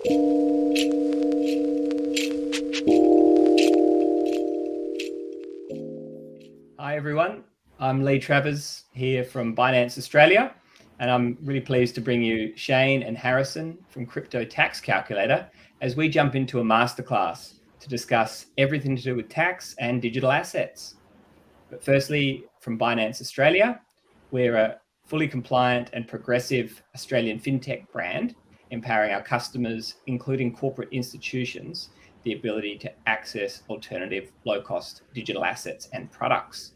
Hi everyone, I'm Leigh Travers here from Binance Australia, and I'm really pleased to bring you Shane and Harrison from Crypto Tax Calculator as we jump into a masterclass to discuss everything to do with tax and digital assets. But firstly, from Binance Australia, we're a fully compliant and progressive Australian fintech brand, empowering our customers, including corporate institutions, the ability to access alternative low-cost digital assets and products.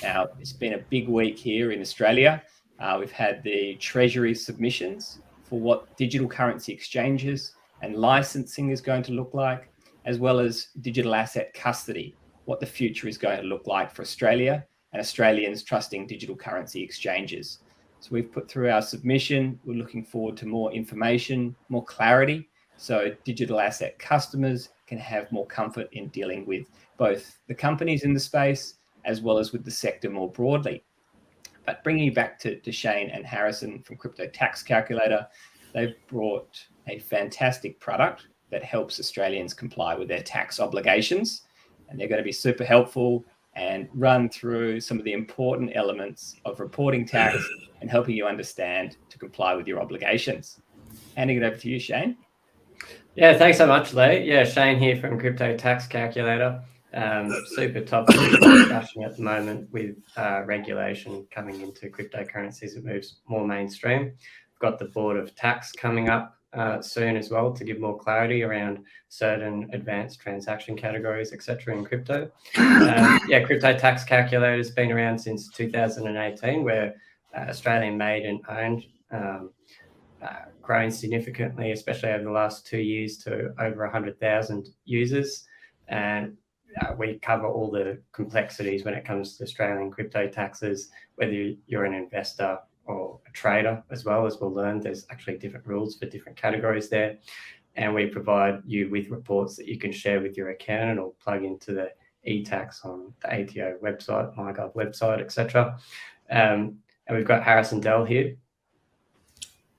Now, it's been a big week here in Australia. We've had the Treasury submissions for what digital currency exchanges and licensing is going to look like, as well as digital asset custody, what the future is going to look like for Australia and Australians trusting digital currency exchanges. So we've put through our submission. We're looking forward to more information, more clarity, so digital asset customers can have more comfort in dealing with both the companies in the space as well as with the sector more broadly. But bringing you back to Shane and Harrison from Crypto Tax Calculator, they've brought a fantastic product that helps Australians comply with their tax obligations. And they're going to be super helpful and run through some of the important elements of reporting tax and helping you understand to comply with your obligations. Handing it over to you, Shane. Yeah, thanks so much, Leigh. Yeah, Shane here from Crypto Tax Calculator. Super topic discussion at the moment with regulation coming into cryptocurrencies. It moves more mainstream. We've got the Board of Tax coming up soon as well to give more clarity around certain advanced transaction categories, etc. in crypto. Yeah, Crypto Tax Calculator has been around since 2018. We're Australian made and owned. Growing significantly, especially over the last 2 years, to over 100,000 users. And we cover all the complexities when it comes to Australian crypto taxes, whether you're an investor or a trader as well. As we'll learn, there's actually different rules for different categories there. And we provide you with reports that you can share with your accountant or plug into the e-tax on the ATO website, MyGov website, etc. And we've got Harrison Dell here.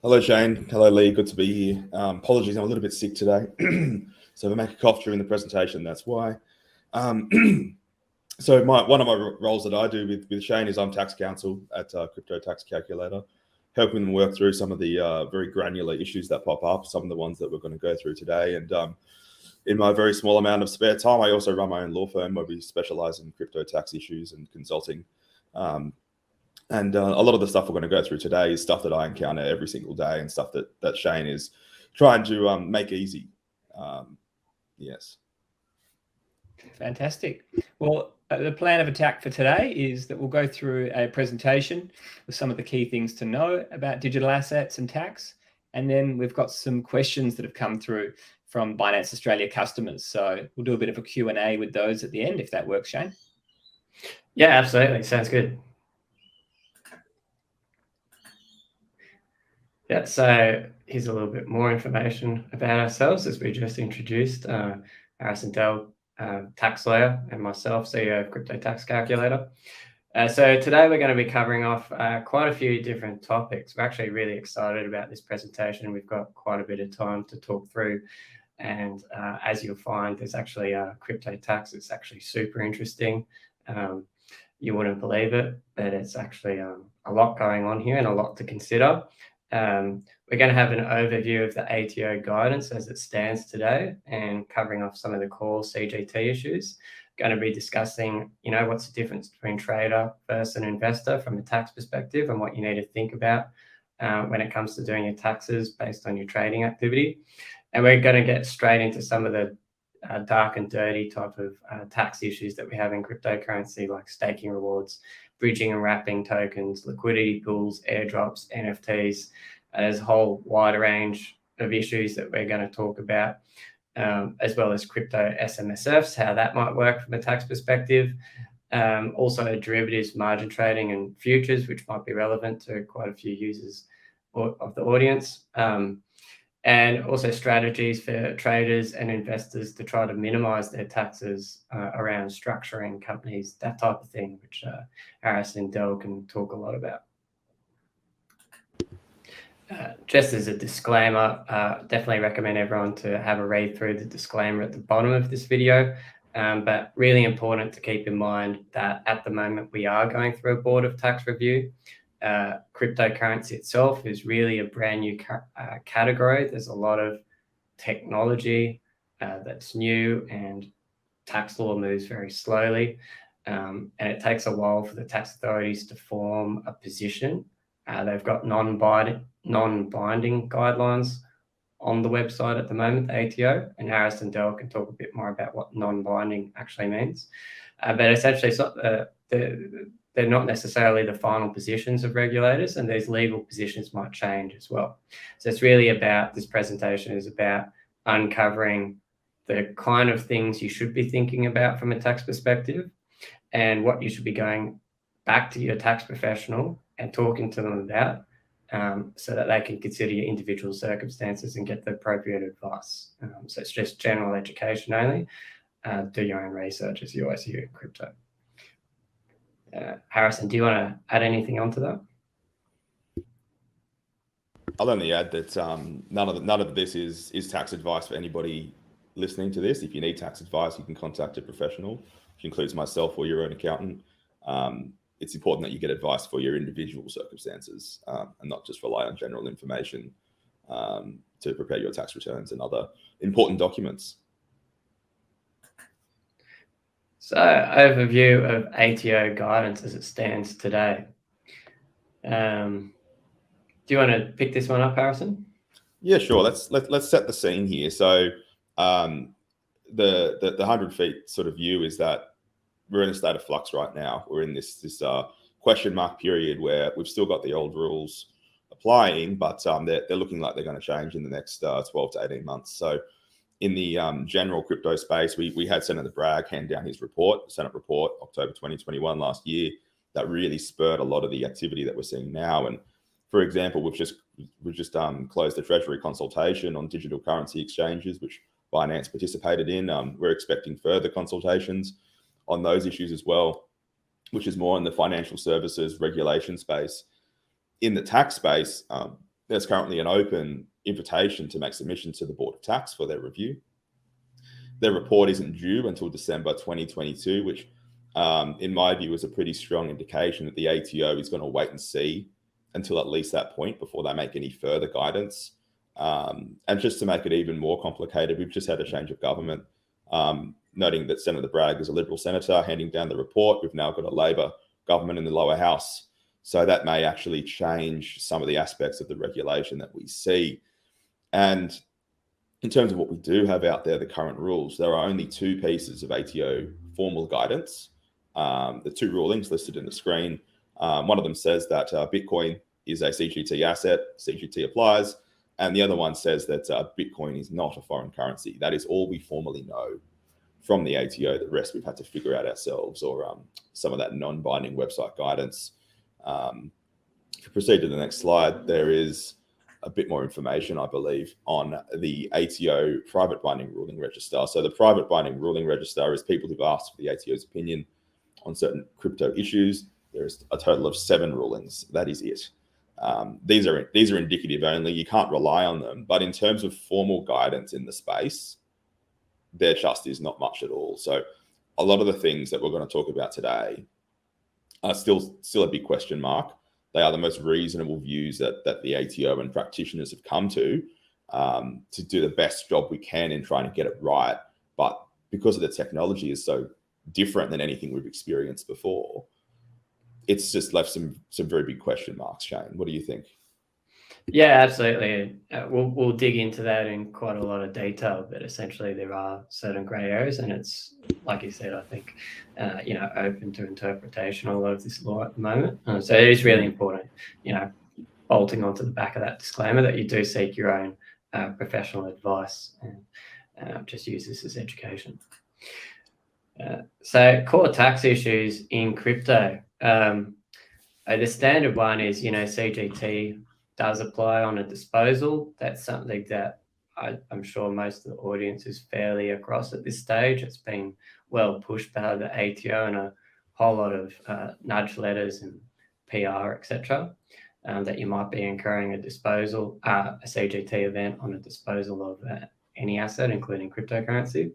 Hello, Shane. Hello, Leigh. Good to be here. Apologies, I'm a little bit sick today. So if I make a cough during the presentation, that's why. So one of my roles that I do with Shane is I'm tax counsel at Crypto Tax Calculator, helping them work through some of the very granular issues that pop up, some of the ones that we're going to go through today. And in my very small amount of spare time, I also run my own law firm where we specialize in crypto tax issues and consulting. And a lot of the stuff we're going to go through today is stuff that I encounter every single day and stuff that Shane is trying to make easy. Yes. Fantastic. Well, the plan of attack for today is that we'll go through a presentation with some of the key things to know about digital assets and tax. And then we've got some questions that have come through from Binance Australia customers. So we'll do a bit of a Q&A with those at the end, if that works, Shane. Yeah, absolutely. Sounds good. Yeah, so here's a little bit more information about ourselves as we just introduced. Harrison Dell, tax lawyer, and myself, CEO of Crypto Tax Calculator. So today we're going to be covering off quite a few different topics. We're actually really excited about this presentation. We've got quite a bit of time to talk through. And as you'll find, there's actually crypto tax. It's actually super interesting. You wouldn't believe it, but it's actually a lot going on here and a lot to consider. We're going to have an overview of the ATO guidance as it stands today and covering off some of the core CGT issues. Going to be discussing, what's the difference between trader versus an investor from a tax perspective and what you need to think about when it comes to doing your taxes based on your trading activity. And we're going to get straight into some of the dark and dirty type of tax issues that we have in cryptocurrency, like staking rewards, bridging and wrapping tokens, liquidity pools, airdrops, NFTs. There's a whole wide range of issues that we're going to talk about, as well as crypto SMSFs, how that might work from a tax perspective. Also derivatives, margin trading and futures, which might be relevant to quite a few users of the audience. And also strategies for traders and investors to try to minimize their taxes around structuring companies, that type of thing, which Harrison and Dell can talk a lot about. Just as a disclaimer, definitely recommend everyone to have a read through the disclaimer at the bottom of this video. But really important to keep in mind that at the moment we are going through a board of tax review. Cryptocurrency itself is really a brand new category. There's a lot of technology that's new, and tax law moves very slowly. And it takes a while for the tax authorities to form a position. They've got non-binding guidelines on the website at the moment, the ATO, and Harris and Dell can talk a bit more about what non-binding actually means. But essentially, it's not, they're not necessarily the final positions of regulators, and these legal positions might change as well. So it's really about, this presentation is about uncovering the kind of things you should be thinking about from a tax perspective, and what you should be going back to your tax professional and talking to them about, so that they can consider your individual circumstances and get the appropriate advice. So it's just general education only. Do your own research, as you always hear in crypto. Harrison, do you want to add anything onto that? I'll only add that none of this is tax advice for anybody listening to this. If you need tax advice, you can contact a professional, which includes myself or your own accountant. It's important that you get advice for your individual circumstances, and not just rely on general information to prepare your tax returns and other important documents. So, overview of ATO guidance as it stands today. Do you want to pick this one up, Harrison? Yeah, sure. Let's set the scene here. So, the 100 feet sort of view is that we're in a state of flux right now. We're in this question mark period where we've still got the old rules applying, but they're looking like they're going to change in the next 12 to 18 months. So in the general crypto space, we had Senator Bragg hand down his report, Senate report, October 2021 last year, that really spurred a lot of the activity that we're seeing now. And for example, we've just closed the Treasury consultation on digital currency exchanges, which Binance participated in. We're expecting further consultations on those issues as well, which is more in the financial services regulation space. In the tax space, there's currently an open invitation to make submissions to the Board of Tax for their review. Their report isn't due until December 2022, which in my view is a pretty strong indication that the ATO is going to wait and see until at least that point before they make any further guidance. And just to make it even more complicated, we've just had a change of government. Noting that Senator Bragg is a Liberal senator handing down the report. We've now got a Labor government in the lower house. So that may actually change some of the aspects of the regulation that we see. And in terms of what we do have out there, the current rules, there are only two pieces of ATO formal guidance. The two rulings listed in the screen. One of them says that Bitcoin is a CGT asset, CGT applies. And the other one says that Bitcoin is not a foreign currency. That is all we formally know from the ATO. The rest we've had to figure out ourselves, or some of that non-binding website guidance. If you proceed to the next slide, there is a bit more information, I believe, on the ATO private binding ruling register. So the private binding ruling register is people who've asked for the ATO's opinion on certain crypto issues. There's a total of 7 rulings. That is it. These are indicative only. You can't rely on them. But in terms of formal guidance in the space, there just is not much at all. So a lot of the things that we're going to talk about today are still a big question mark. They are the most reasonable views that the ATO and practitioners have come to do the best job we can in trying to get it right. But because of the technology is so different than anything we've experienced before, it's just left some very big question marks. Shane, what do you think? Yeah, absolutely. We'll dig into that in quite a lot of detail, but essentially there are certain grey areas, and it's, like you said, I think, open to interpretation on a lot of this law at the moment. So it is really important, bolting onto the back of that disclaimer, that you do seek your own professional advice, and just use this as education. So core tax issues in crypto. The standard one is, CGT does apply on a disposal. That's something that I'm sure most of the audience is fairly across at this stage. It's been well pushed by the ATO and a whole lot of nudge letters and PR, etc. that you might be incurring a CGT event on a disposal of any asset, including cryptocurrency.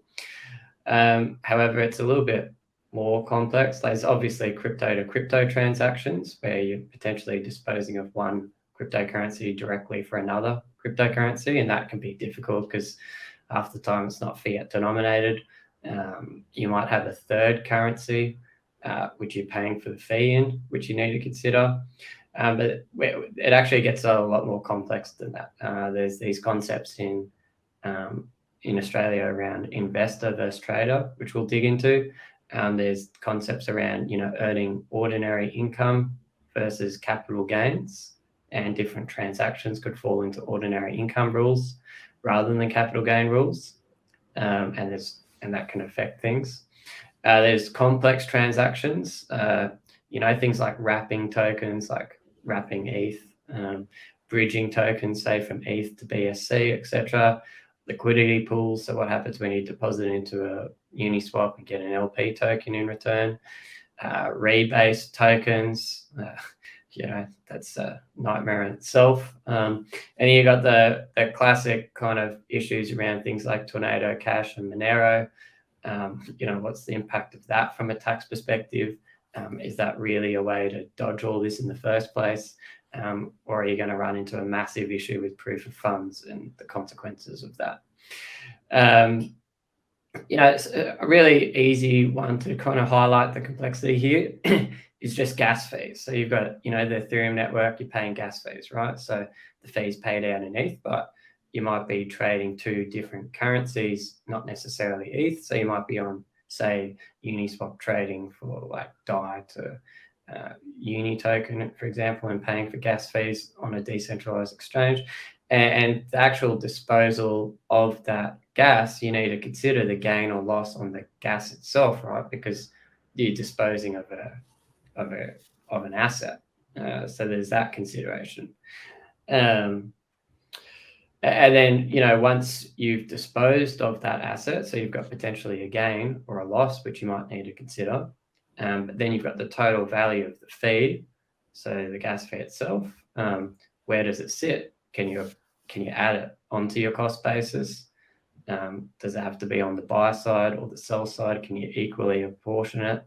However, it's a little bit more complex. There's obviously crypto to crypto transactions where you're potentially disposing of one cryptocurrency directly for another cryptocurrency, and that can be difficult because half the time it's not fiat denominated. You might have a third currency which you're paying for the fee in, which you need to consider. But it actually gets a lot more complex than that. There's these concepts in Australia around investor versus trader, which we'll dig into. There's concepts around, earning ordinary income versus capital gains, and different transactions could fall into ordinary income rules rather than capital gain rules, and that can affect things. There's complex transactions, things like wrapping tokens, like wrapping ETH, bridging tokens, say from ETH to BSC, etc. Liquidity pools, so what happens when you deposit into a Uniswap and get an LP token in return. Rebase tokens, that's a nightmare in itself. And you got the classic kind of issues around things like Tornado Cash and Monero. What's the impact of that from a tax perspective? Is that really a way to dodge all this in the first place? Or are you going to run into a massive issue with proof of funds and the consequences of that? It's a really easy one to kind of highlight the complexity here is just gas fees. So you've got, the Ethereum network, you're paying gas fees, right? So the fees paid out in ETH, but you might be trading two different currencies, not necessarily ETH. So you might be on, say, Uniswap trading for like DAI to Uni token, for example, and paying for gas fees on a decentralized exchange. And the actual disposal of that gas, you need to consider the gain or loss on the gas itself, right? Because you're disposing of an asset. So there's that consideration. And then, once you've disposed of that asset, so you've got potentially a gain or a loss, which you might need to consider. But then you've got the total value of the fee, so the gas fee itself. Where does it sit? Can you add it onto your cost basis? Does it have to be on the buy side or the sell side? Can you equally apportion it?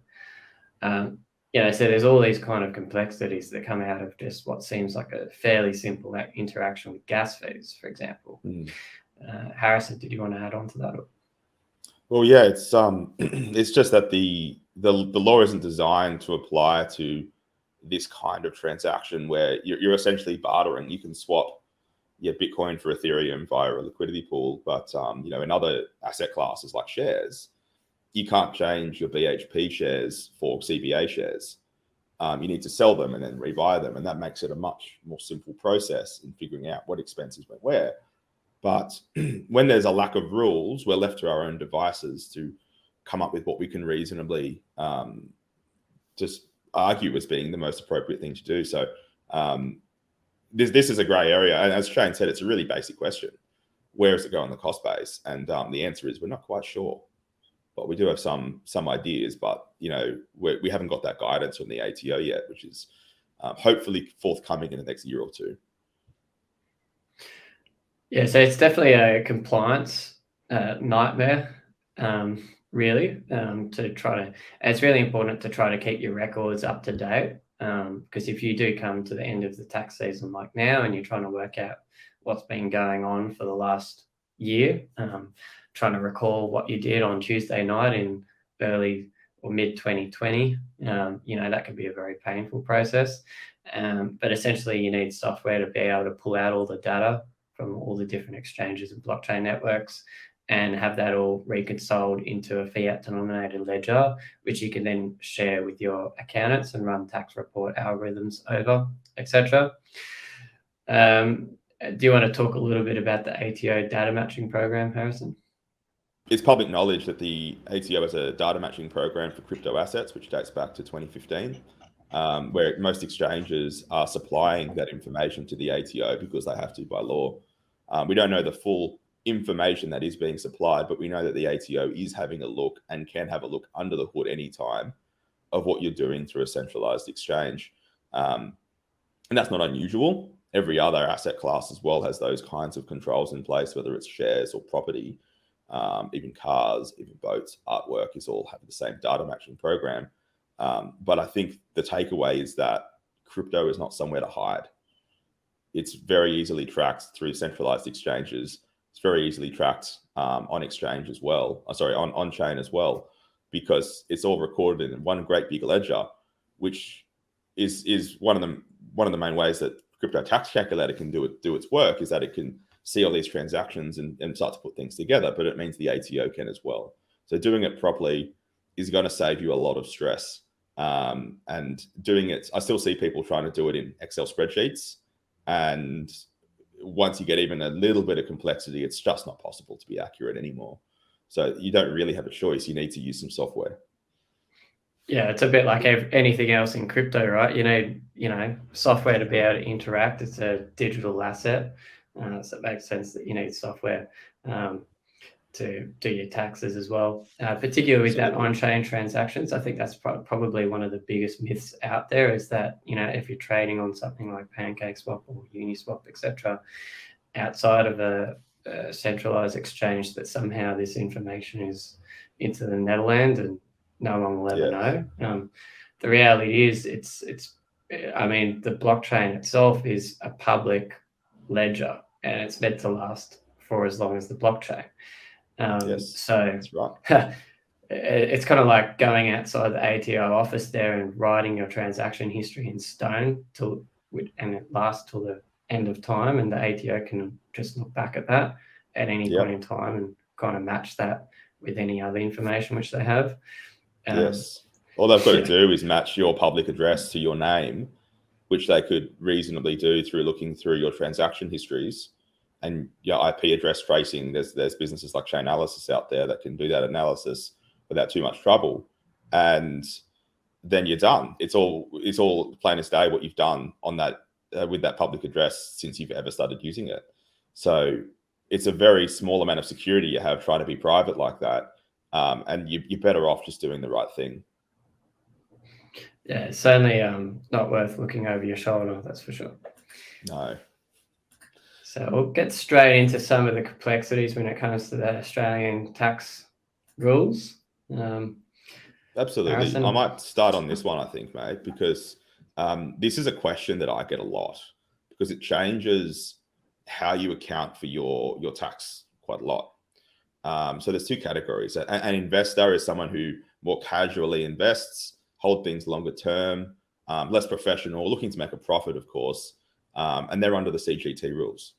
So there's all these kind of complexities that come out of just what seems like a fairly simple interaction with gas fees, for example. Harrison, did you want to add on to that? Well, yeah, it's it's just that the law isn't designed to apply to this kind of transaction where you're essentially bartering. You can swap Bitcoin for Ethereum via a liquidity pool, but in other asset classes like shares, you can't change your BHP shares for CBA shares. You need to sell them and then rebuy them, and that makes it a much more simple process in figuring out what expenses went where. But when there's a lack of rules, we're left to our own devices to come up with what we can reasonably just argue as being the most appropriate thing to do. So this is a grey area. And as Shane said, it's a really basic question. Where does it go on the cost base? And the answer is we're not quite sure. But we do have some ideas, but we haven't got that guidance from the ATO yet, which is hopefully forthcoming in the next year or two. Yeah, so it's definitely a compliance nightmare, really. It's really important to try to keep your records up to date, because if you do come to the end of the tax season like now and you're trying to work out what's been going on for the last year, trying to recall what you did on Tuesday night in early or mid 2020, that can be a very painful process. But essentially you need software to be able to pull out all the data from all the different exchanges and blockchain networks and have that all reconciled into a fiat denominated ledger, which you can then share with your accountants and run tax report algorithms over, etc. Do you want to talk a little bit about the ATO data matching program, Harrison? It's public knowledge that the ATO has a data matching program for crypto assets, which dates back to 2015, where most exchanges are supplying that information to the ATO because they have to by law. We don't know the full information that is being supplied, but we know that the ATO is having a look and can have a look under the hood anytime of what you're doing through a centralized exchange. And that's not unusual. Every other asset class as well has those kinds of controls in place, whether it's shares or property, even cars, even boats, artwork is all have the same data matching program. But I think the takeaway is that crypto is not somewhere to hide. It's very easily tracked through centralized exchanges. It's very easily tracked on exchange as well. On chain as well, because it's all recorded in one great big ledger, which is one of the main ways that crypto tax calculator can do its work, is that it can see all these transactions and start to put things together, but it means the ATO can as well. So doing it properly is going to save you a lot of stress. And doing it, I still see people trying to do it in Excel spreadsheets. And once you get even a little bit of complexity, it's just not possible to be accurate anymore. So you don't really have a choice. You need to use some software. Yeah, it's a bit like anything else in crypto, right? You need, software to be able to interact. It's a digital asset, so it makes sense that you need software to do your taxes as well. Particularly with that on-chain transactions, I think that's probably one of the biggest myths out there. Is that if you're trading on something like PancakeSwap or Uniswap, etc., outside of a centralized exchange, that somehow this information is into the Netherlands and no one will ever know. The reality is the blockchain itself is a public ledger and it's meant to last for as long as the blockchain. So that's right. It's kind of like going outside the ATO office there and writing your transaction history in stone and it lasts till the end of time, and the ATO can just look back at that at any point in time and kind of match that with any other information which they have. Yes. All they've got to do is match your public address to your name, which they could reasonably do through looking through your transaction histories and your IP address tracing. There's businesses like Chainalysis out there that can do that analysis without too much trouble. And then you're done. It's all plain as day what you've done on that with that public address since you've ever started using it. So it's a very small amount of security you have trying to be private like that. And you're better off just doing the right thing. Yeah, it's certainly not worth looking over your shoulder, that's for sure. No. So we'll get straight into some of the complexities when it comes to the Australian tax rules. Absolutely. Harrison? I might start on this one, I think, mate, because this is a question that I get a lot because it changes how you account for your tax quite a lot. So there's two categories. An investor is someone who more casually invests, hold things longer term, less professional, looking to make a profit, of course, and they're under the CGT rules,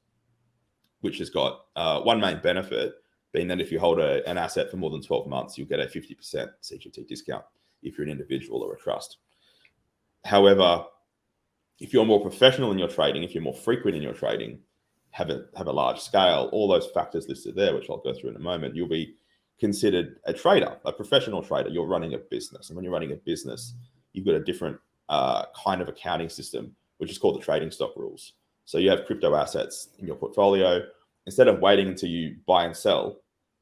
which has got one main benefit being that if you hold an asset for more than 12 months, you'll get a 50% CGT discount if you're an individual or a trust. However, if you're more professional in your trading, if you're more frequent in your trading, have a large scale, all those factors listed there, which I'll go through in a moment, you'll be considered a trader, a professional trader. You're running a business. And when you're running a business, you've got a different kind of accounting system, which is called the trading stock rules. So you have crypto assets in your portfolio. Instead of waiting until you buy and sell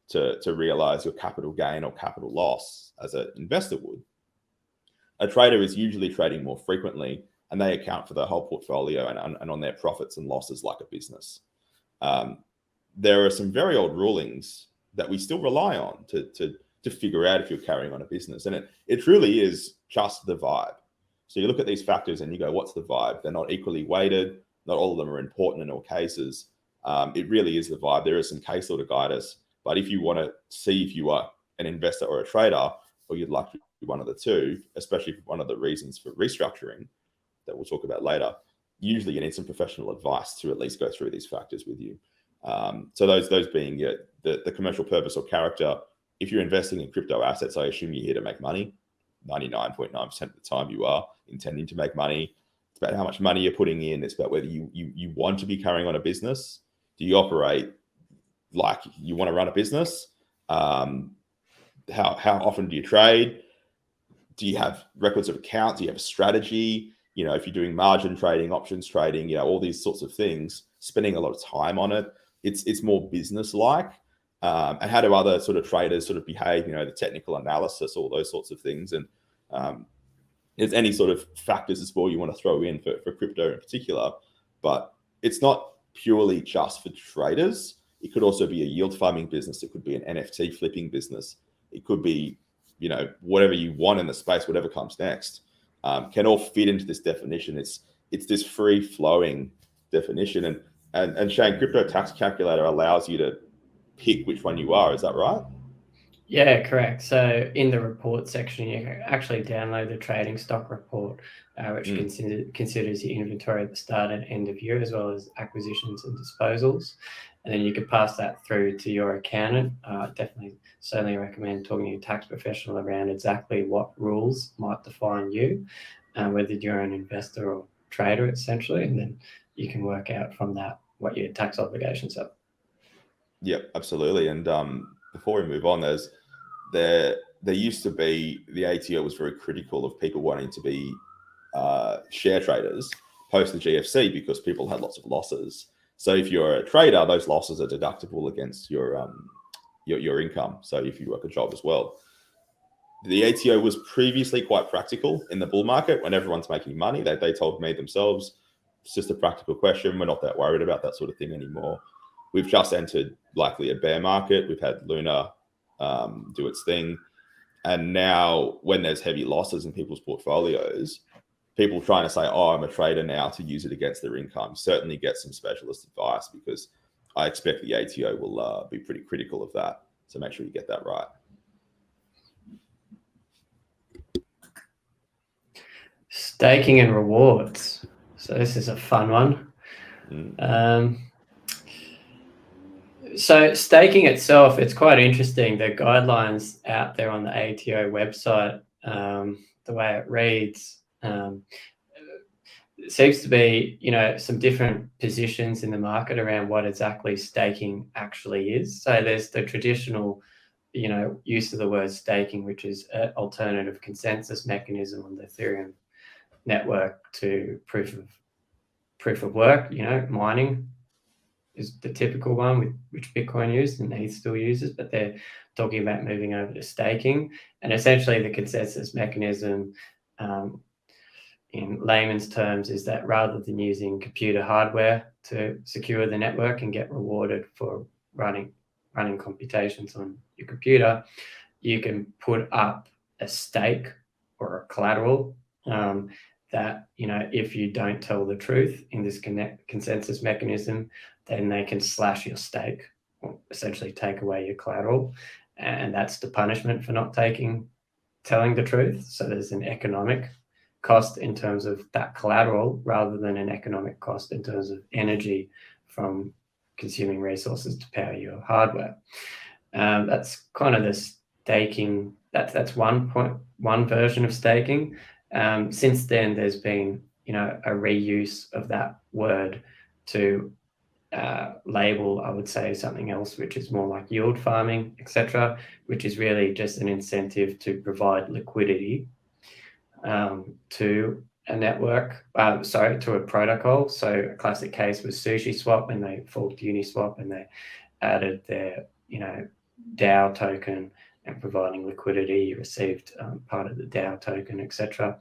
to realize your capital gain or capital loss as an investor would, a trader is usually trading more frequently, and they account for the whole portfolio and on their profits and losses like a business. There are some very old rulings that we still rely on to figure out if you're carrying on a business. And it truly is just the vibe. So you look at these factors and you go, what's the vibe? They're not equally weighted. Not all of them are important in all cases. It really is the vibe. There is some case law to guide us. But if you want to see if you are an investor or a trader, or you'd like to be one of the two, especially one of the reasons for restructuring that we'll talk about later, usually you need some professional advice to at least go through these factors with you. So those being the commercial purpose or character. If you're investing in crypto assets, I assume you're here to make money. 99.9% of the time you are intending to make money. It's about how much money you're putting in. It's about whether you want to be carrying on a business. Do you operate like you want to run a business? How often do you trade? Do you have records of accounts? Do you have a strategy? If you're doing margin trading, options trading, all these sorts of things, spending a lot of time on it. It's more business-like. And how do other sort of traders sort of behave, the technical analysis, all those sorts of things. And there's any sort of factors as well you want to throw in for crypto in particular, but it's not purely just for traders. It could also be a yield farming business. It could be an NFT flipping business. It could be, whatever you want in the space, whatever comes next, can all fit into this definition. It's this free flowing definition. And Shane, Crypto Tax Calculator allows you to pick which one you are. Is that right? Yeah, correct. So in the report section, you can actually download the trading stock report, which considers your inventory at the start and end of year, as well as acquisitions and disposals. And then you can pass that through to your accountant. Certainly recommend talking to your tax professional around exactly what rules might define you, whether you're an investor or trader, essentially. And then you can work out from that what your tax obligations are. Yep, absolutely. And before we move on, there used to be, the ATO was very critical of people wanting to be share traders post the GFC because people had lots of losses. So if you're a trader, those losses are deductible against your income. So if you work a job as well. The ATO was previously quite practical in the bull market when everyone's making money. They told me themselves, it's just a practical question. We're not that worried about that sort of thing anymore. We've just entered likely a bear market. We've had Luna do its thing. And now when there's heavy losses in people's portfolios, people trying to say, oh, I'm a trader now to use it against their income, certainly get some specialist advice, because I expect the ATO will be pretty critical of that. So make sure you get that right. Staking and rewards. So this is a fun one. So staking itself, it's quite interesting. The guidelines out there on the ATO website, the way it reads, it seems to be, some different positions in the market around what exactly staking actually is. So there's the traditional, use of the word staking, which is an alternative consensus mechanism on the Ethereum network to proof of work. Mining is the typical one which Bitcoin used and ETH still uses, but they're talking about moving over to staking. And essentially the consensus mechanism, in layman's terms, is that rather than using computer hardware to secure the network and get rewarded for running computations on your computer, you can put up a stake or a collateral that, if you don't tell the truth in this consensus mechanism, then they can slash your stake, or essentially take away your collateral. And that's the punishment for not telling the truth. So there's an economic cost in terms of that collateral, rather than an economic cost in terms of energy from consuming resources to power your hardware. That's kind of the staking. That's one version of staking. Since then, there's been, a reuse of that word to label, I would say, something else, which is more like yield farming, etc., which is really just an incentive to provide liquidity to a network, to a protocol. So a classic case was SushiSwap when they forked Uniswap and they added their, DAO token and providing liquidity. You received part of the DAO token, etc.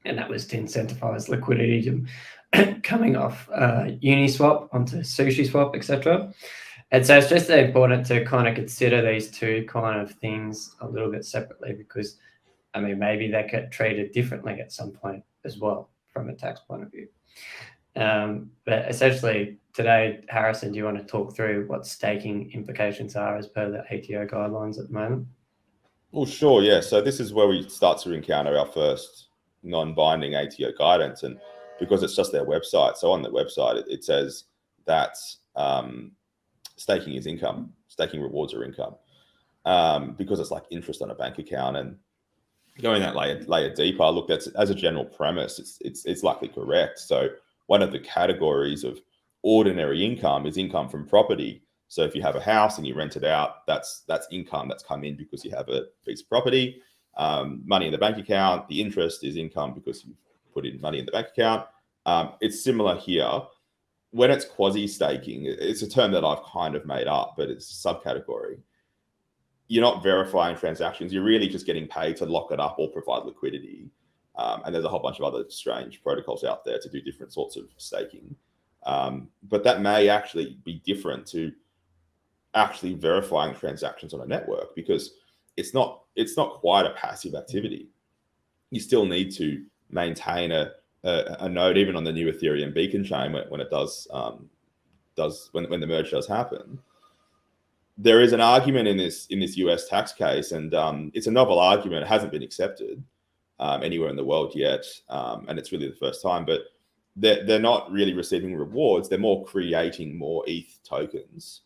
And that was to incentivize liquidity coming off Uniswap onto SushiSwap, etc. And so it's just important to kind of consider these two kind of things a little bit separately, because maybe they get treated differently at some point as well from a tax point of view. But essentially today, Harrison, do you want to talk through what staking implications are as per the ATO guidelines at the moment? Well, sure, yeah. So this is where we start to encounter our first non-binding ATO guidance, and because it's just their website. So on the website, it says that staking is income, staking rewards are income, because it's like interest on a bank account. And going that layer deeper, look, that's as a general premise, it's likely correct. So one of the categories of ordinary income is income from property. So if you have a house and you rent it out, that's income that's come in because you have a piece of property. Money in the bank account, the interest is income because you put in money in the bank account. It's similar here. When it's quasi-staking, it's a term that I've kind of made up, but it's a subcategory. You're not verifying transactions. You're really just getting paid to lock it up or provide liquidity. And there's a whole bunch of other strange protocols out there to do different sorts of staking. But that may actually be different to actually verifying transactions on a network, because it's not quite a passive activity. You still need to maintain a node, even on the new Ethereum beacon chain, when it does when the merge does happen. There is an argument in this US tax case, and it's a novel argument. It hasn't been accepted anywhere in the world yet, and it's really the first time. But they're not really receiving rewards. They're more creating more ETH tokens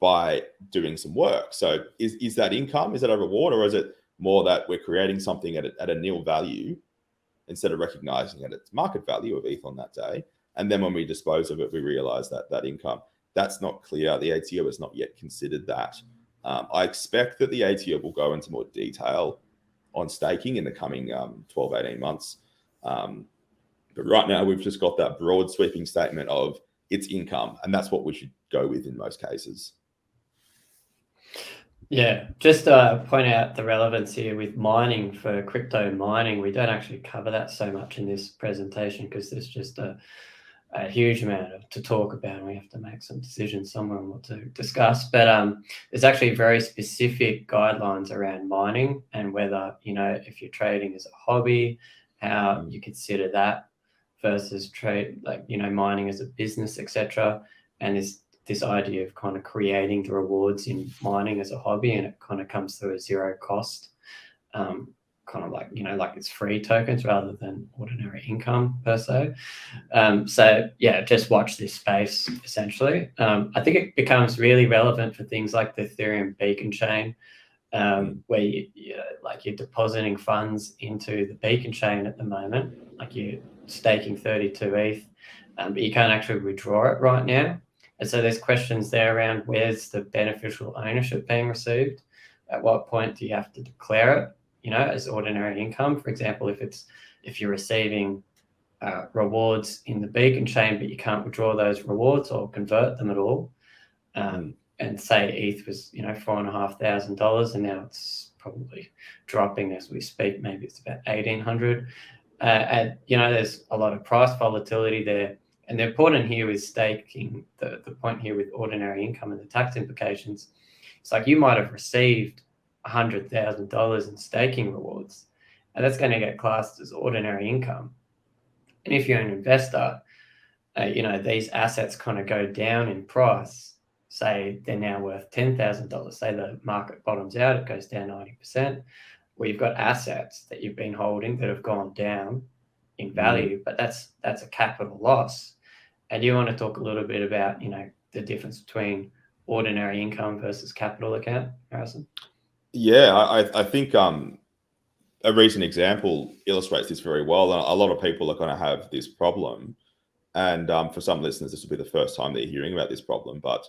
by doing some work. So is that income? Is that a reward, or is it more that we're creating something at a nil value instead of recognizing at its market value of ETH on that day? And then when we dispose of it, we realize that income. That's not clear. The ATO has not yet considered that. I expect that the ATO will go into more detail on staking in the coming 12, 18 months. But right now, we've just got that broad sweeping statement of it's income, and that's what we should go with in most cases. Yeah, just to point out the relevance here with mining, for crypto mining. We don't actually cover that so much in this presentation because there's just a huge amount to talk about, and we have to make some decisions somewhere on what to discuss. But there's actually very specific guidelines around mining, and whether, if you're trading as a hobby, how you consider that versus mining as a business, etc. And this idea of kind of creating the rewards in mining as a hobby, and it kind of comes through a zero cost, kind of like it's free tokens rather than ordinary income per se. So yeah, just watch this space essentially. I think it becomes really relevant for things like the Ethereum beacon chain, where you're depositing funds into the beacon chain at the moment, like you're staking 32 ETH, but you can't actually withdraw it right now. And so there's questions there around where's the beneficial ownership being received? At what point do you have to declare it, as ordinary income? For example, if you're receiving rewards in the beacon chain, but you can't withdraw those rewards or convert them at all, and say ETH was $4,500, and now it's probably dropping as we speak. Maybe it's about 1,800, and there's a lot of price volatility there. And the important here is staking, the point here with ordinary income and the tax implications. It's like you might have received $100,000 in staking rewards, and that's going to get classed as ordinary income. And if you're an investor, these assets kind of go down in price. Say they're now worth $10,000. Say the market bottoms out, it goes down 90%. Well, you've got assets that you've been holding that have gone down in value, but that's a capital loss. And you want to talk a little bit about, the difference between ordinary income versus capital account, Harrison? Yeah, I think a recent example illustrates this very well. A lot of people are going to have this problem. And for some listeners, this will be the first time they're hearing about this problem. But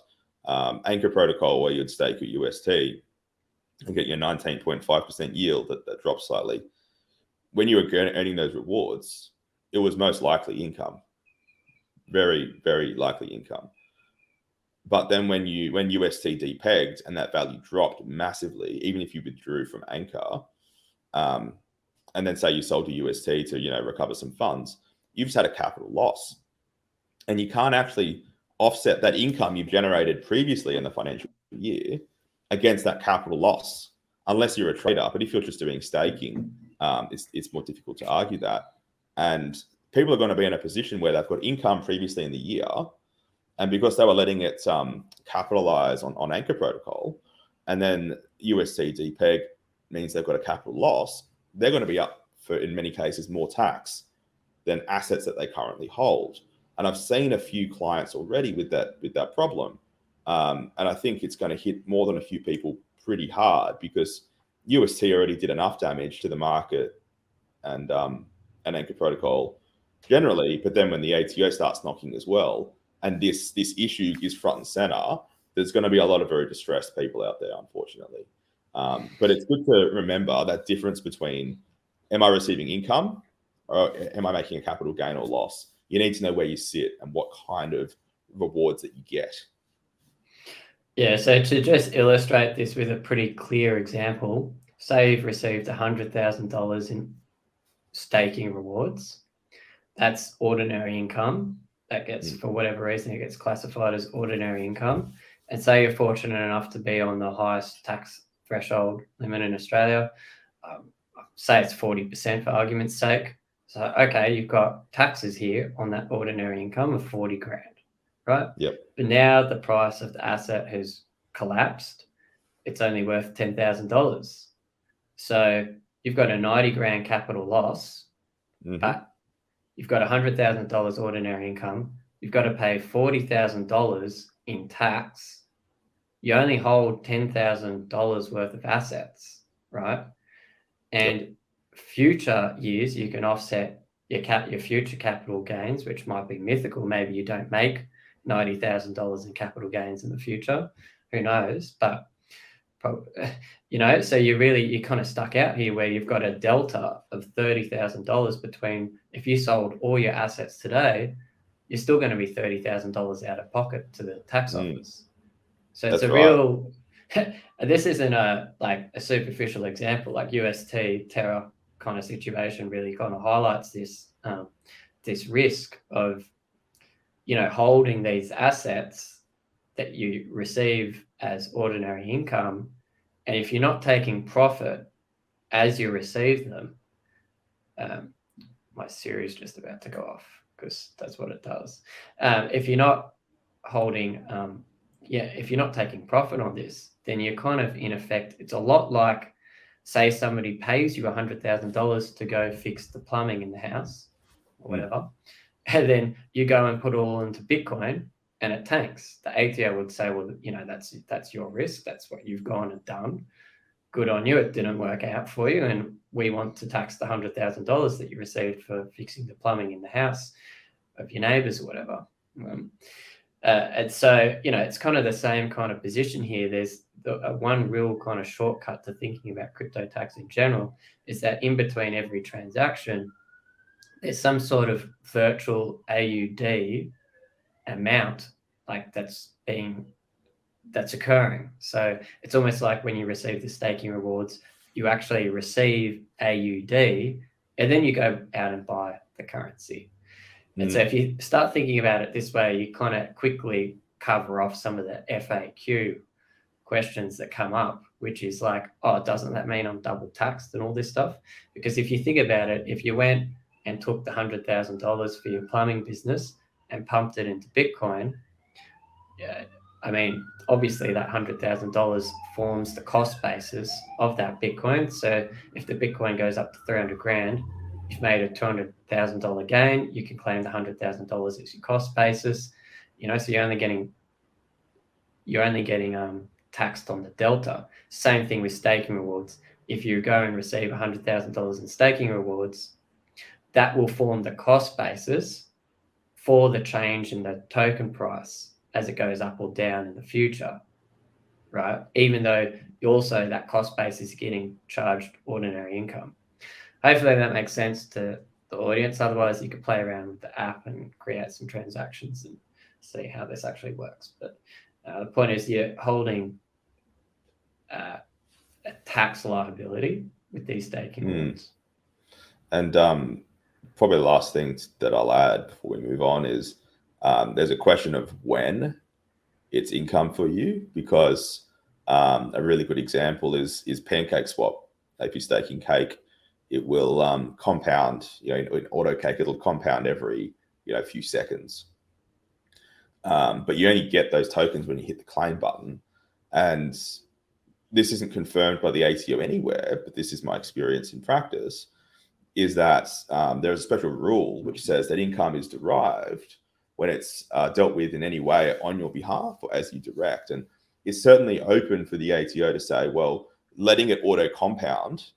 Anchor Protocol, where you'd stake your UST and get your 19.5% yield that drops slightly, when you were earning those rewards, it was most likely income. Very, very likely income. But then when UST depegged and that value dropped massively, even if you withdrew from Anchor, and then say you sold your UST to recover some funds, you've just had a capital loss, and you can't actually offset that income you've generated previously in the financial year against that capital loss, unless you're a trader. But if you're just doing staking, it's more difficult to argue that. And people are going to be in a position where they've got income previously in the year, and because they were letting it capitalize on Anchor Protocol, and then UST depeg means they've got a capital loss, they're going to be up for, in many cases, more tax than assets that they currently hold. And I've seen a few clients already with that problem, and I think it's going to hit more than a few people pretty hard, because UST already did enough damage to the market and Anchor Protocol generally. But then when the ATO starts knocking as well, and this issue is front and center, there's going to be a lot of very distressed people out there, unfortunately. But it's good to remember that difference between, am I receiving income or am I making a capital gain or loss? You need to know where you sit and what kind of rewards that you get. Yeah, so to just illustrate this with a pretty clear example, say you've received $100,000 in staking rewards. That's ordinary income that gets, for whatever reason, it gets classified as ordinary income. And say you're fortunate enough to be on the highest tax threshold limit in Australia, say it's 40% for argument's sake. So, okay, you've got taxes here on that ordinary income of 40 grand, right? Yep. But now the price of the asset has collapsed. It's only worth $10,000. So you've got a 90 grand capital loss, but you've got $100,000 ordinary income. You've got to pay $40,000 in tax. You only hold $10,000 worth of assets, right? And future years, you can offset your future capital gains, which might be mythical. Maybe you don't make $90,000 in capital gains in the future. Who knows? But so you kind of stuck out here where you've got a delta of $30,000 between, if you sold all your assets today, you're still going to be $30,000 out of pocket to the tax office. So it's real. This isn't a superficial example, like UST Terra kind of situation really kind of highlights this this risk of holding these assets that you receive as ordinary income, and if you're not taking profit as you receive them, my Siri's just about to go off because that's what it does. If you're not holding, if you're not taking profit on this, then you're kind of, in effect, it's a lot like, say somebody pays you $100,000 to go fix the plumbing in the house or whatever, and then you go and put it all into Bitcoin and it tanks. The ATO would say, well, that's your risk. That's what you've gone and done. Good on you. It didn't work out for you. And we want to tax the $100,000 that you received for fixing the plumbing in the house of your neighbors or whatever. And so, it's kind of the same kind of position here. There's one real kind of shortcut to thinking about crypto tax in general is that in between every transaction, there's some sort of virtual AUD amount that's occurring. So it's almost like when you receive the staking rewards, you actually receive AUD and then you go out and buy the currency. And so if you start thinking about it this way, you kind of quickly cover off some of the FAQ questions that come up, which is like, oh, doesn't that mean I'm double taxed and all this stuff? Because if you think about it, if you went and took the $100,000 for your plumbing business and pumped it into Bitcoin, obviously that $100,000 forms the cost basis of that Bitcoin. So if the Bitcoin goes up to 300 grand, you've made a $200,000 gain, you can claim the $100,000 as your cost basis, so you're only getting taxed on the delta. Same thing with staking rewards. If you go and receive $100,000 in staking rewards, that will form the cost basis for the change in the token price as it goes up or down in the future, right? Even though also that cost base is getting charged ordinary income. Hopefully that makes sense to the audience. Otherwise, you could play around with the app and create some transactions and see how this actually works. But the point is you're holding a tax liability with these staking rewards. And probably the last thing that I'll add before we move on is there's a question of when it's income for you, because a really good example is Pancake Swap. If you're staking cake, it will compound, in auto cake, it'll compound every, few seconds. But you only get those tokens when you hit the claim button. And this isn't confirmed by the ATO anywhere, but this is my experience in practice, is that there's a special rule which says that income is derived when it's dealt with in any way on your behalf or as you direct. And it's certainly open for the ATO to say, well, letting it auto compound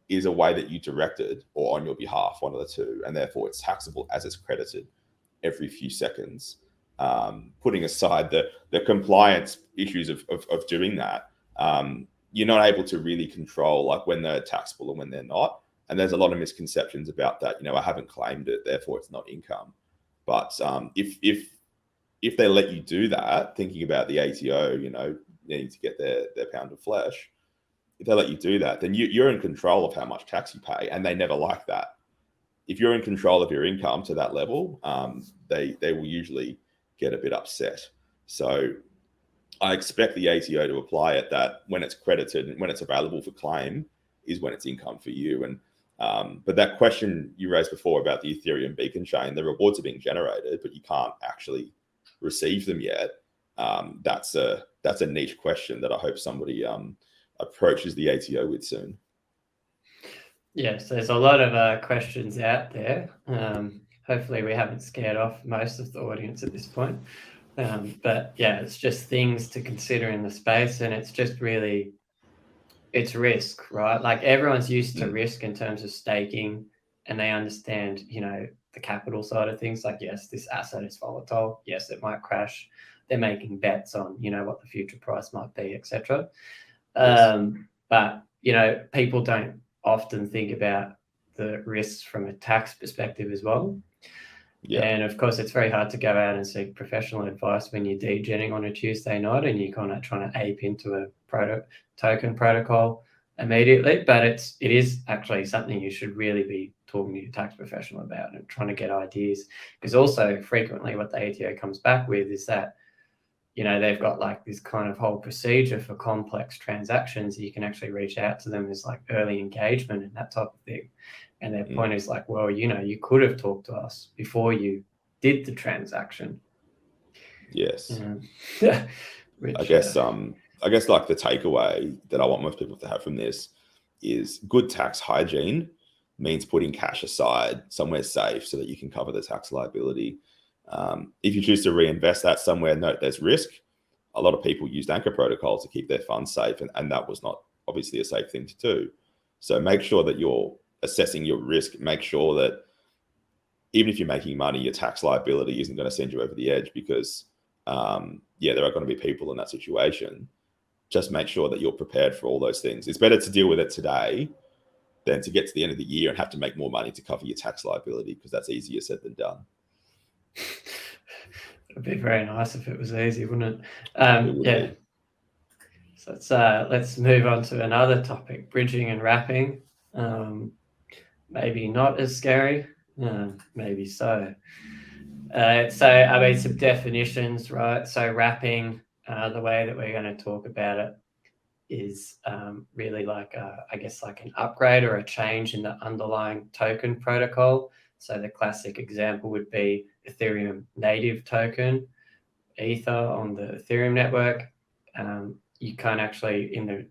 is a way that you directed or on your behalf, one of the two, and therefore it's taxable as it's credited every few seconds. Putting aside the compliance issues of doing that, you're not able to really control like when they're taxable and when they're not. And there's a lot of misconceptions about that. I haven't claimed it, therefore it's not income. But if they let you do that, thinking about the ATO, needing to get their pound of flesh, if they let you do that, then you're in control of how much tax you pay, and they never like that. if you're in control of your income to that level, they will usually get a bit upset. So I expect the ATO to apply it that when it's credited and when it's available for claim is when it's income for you. And but that question you raised before about the Ethereum beacon chain, the rewards are being generated, but you can't actually receive them yet. That's a niche question that I hope somebody approaches the ATO with soon. Yes, there's a lot of questions out there. Hopefully we haven't scared off most of the audience at this point. But yeah, it's just things to consider in the space, and it's just really, it's risk, right? Like everyone's used to risk in terms of staking, and they understand, you know, the capital side of things. Like, yes, this asset is volatile. Yes, it might crash. They're making bets on, you know, what the future price might be, etc. Yes. But, you know, people don't often think about the risks from a tax perspective as well. Yeah. And of course, it's very hard to go out and seek professional advice when you're degenning on a Tuesday night and you're kind of trying to ape into a token protocol immediately. But it is actually something you should really be talking to your tax professional about and trying to get ideas. Because also frequently what the ATO comes back with is that, you know, they've got like this kind of whole procedure for complex transactions. You can actually reach out to them as like early engagement and that type of thing. And their point is like, well, you know, you could have talked to us before you did the transaction. Yes. Which, I guess like the takeaway that I want most people to have from this is good tax hygiene means putting cash aside somewhere safe so that you can cover the tax liability. If you choose to reinvest that somewhere, note there's risk. A lot of people used anchor protocols to keep their funds safe, and that was not obviously a safe thing to do. So make sure that you're assessing your risk. Make sure that even if you're making money, your tax liability isn't going to send you over the edge because, there are going to be people in that situation. Just make sure that you're prepared for all those things. It's better to deal with it today than to get to the end of the year and have to make more money to cover your tax liability, because that's easier said than done. It'd be very nice if it was easy, wouldn't it? Yeah. So let's move on to another topic, bridging and wrapping. Maybe not as scary, maybe so. So I mean, some definitions, right? So wrapping, the way that we're going to talk about it is really like, I guess, like an upgrade or a change in the underlying token protocol. So the classic example would be Ethereum native token, Ether on the Ethereum network. You can't actually, in the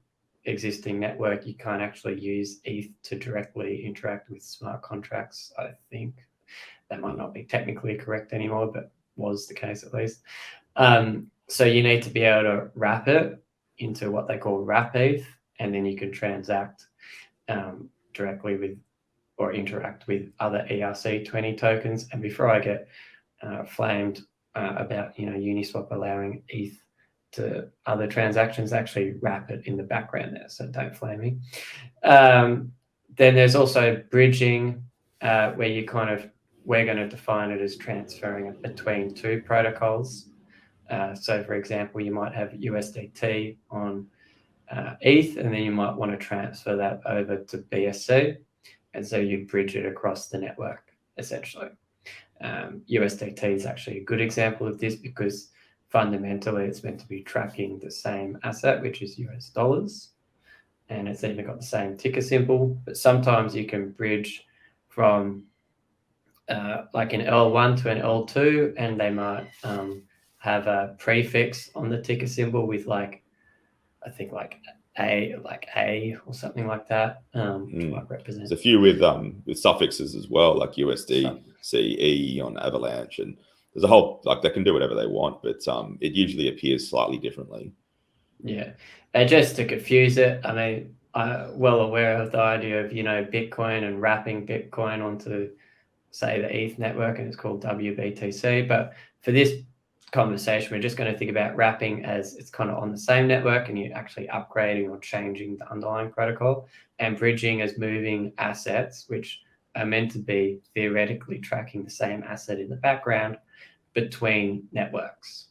existing network, you can't actually use ETH to directly interact with smart contracts. I think that might not be technically correct anymore, but was the case at least. So you need to be able to wrap it into what they call wrap ETH, and then you can transact directly with or interact with other ERC20 tokens. And before I get flamed about, you know, Uniswap allowing ETH to other transactions, actually wrap it in the background there, so don't flame me. Then there's also bridging, where you kind of, we're going to define it as transferring it between two protocols. So for example, you might have USDT on ETH, and then you might want to transfer that over to BSC. And so you bridge it across the network, essentially. USDT is actually a good example of this because fundamentally it's meant to be tracking the same asset, which is US dollars. And it's even got the same ticker symbol. But sometimes you can bridge from like an L1 to an L2, and they might have a prefix on the ticker symbol with like, I think like A or something like that, which might represent. There's a few with suffixes as well, like USD, CE on Avalanche, and there's a whole, like, they can do whatever they want, but it usually appears slightly differently. Yeah, and just to confuse it, I mean, I'm well aware of the idea of, you know, Bitcoin and wrapping Bitcoin onto, say, the ETH network, and it's called WBTC. But for this conversation, we're just going to think about wrapping as it's kind of on the same network and you're actually upgrading or changing the underlying protocol, and bridging as moving assets which are meant to be theoretically tracking the same asset in the background between networks.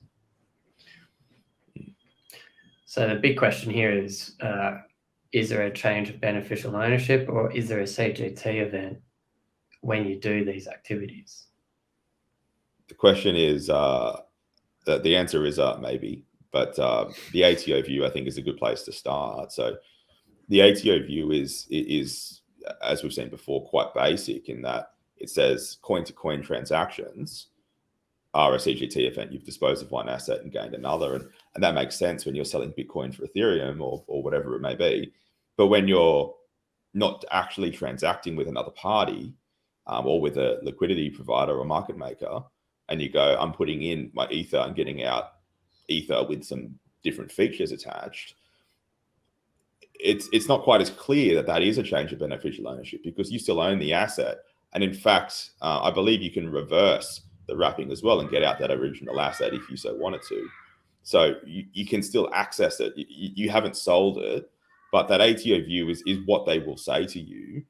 So the big question here is there a change of beneficial ownership, or is there a CGT event when you do these activities? The question is, the answer is maybe, but the ATO view I think is a good place to start. So the ATO view is, as we've seen before, quite basic in that it says coin-to-coin transactions are a CGT event. You've disposed of one asset and gained another, and that makes sense when you're selling Bitcoin for Ethereum or whatever it may be. But when you're not actually transacting with another party or with a liquidity provider or market maker, and you go, I'm putting in my Ether and getting out Ether with some different features attached, it's not quite as clear that is a change of beneficial ownership, because you still own the asset. And in fact, I believe you can reverse the wrapping as well and get out that original asset if you so wanted to. So you can still access it. You haven't sold it, but that ATO view is what they will say to you.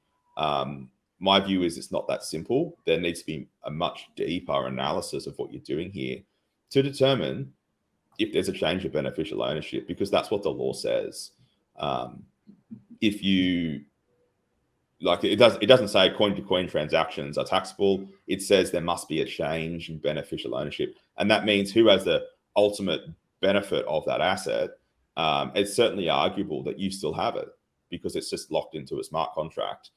My view is it's not that simple. There needs to be a much deeper analysis of what you're doing here to determine if there's a change of beneficial ownership, because that's what the law says. If you it doesn't say coin-to-coin transactions are taxable. It says there must be a change in beneficial ownership, and that means who has the ultimate benefit of that asset. It's certainly arguable that you still have it because it's just locked into a smart contract.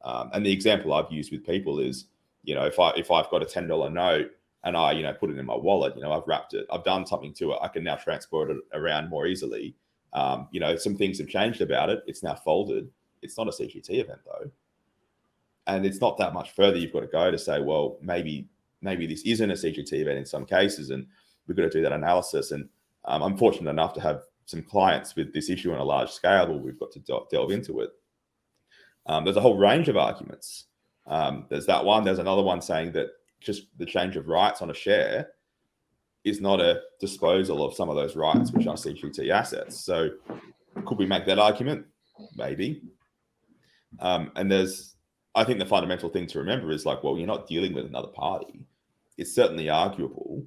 And the example I've used with people is, if I've got a $10 note and I put it in my wallet, I've wrapped it, I've done something to it, I can now transport it around more easily. Some things have changed about it. It's now folded. It's not a CGT event though. And it's not that much further you've got to go to say, well, maybe this isn't a CGT event in some cases, and we've got to do that analysis. And I'm fortunate enough to have some clients with this issue on a large scale where we've got to delve into it. There's a whole range of arguments. There's that one. There's another one saying that just the change of rights on a share is not a disposal of some of those rights, which are CGT assets. So could we make that argument? Maybe. And I think the fundamental thing to remember is you're not dealing with another party. It's certainly arguable,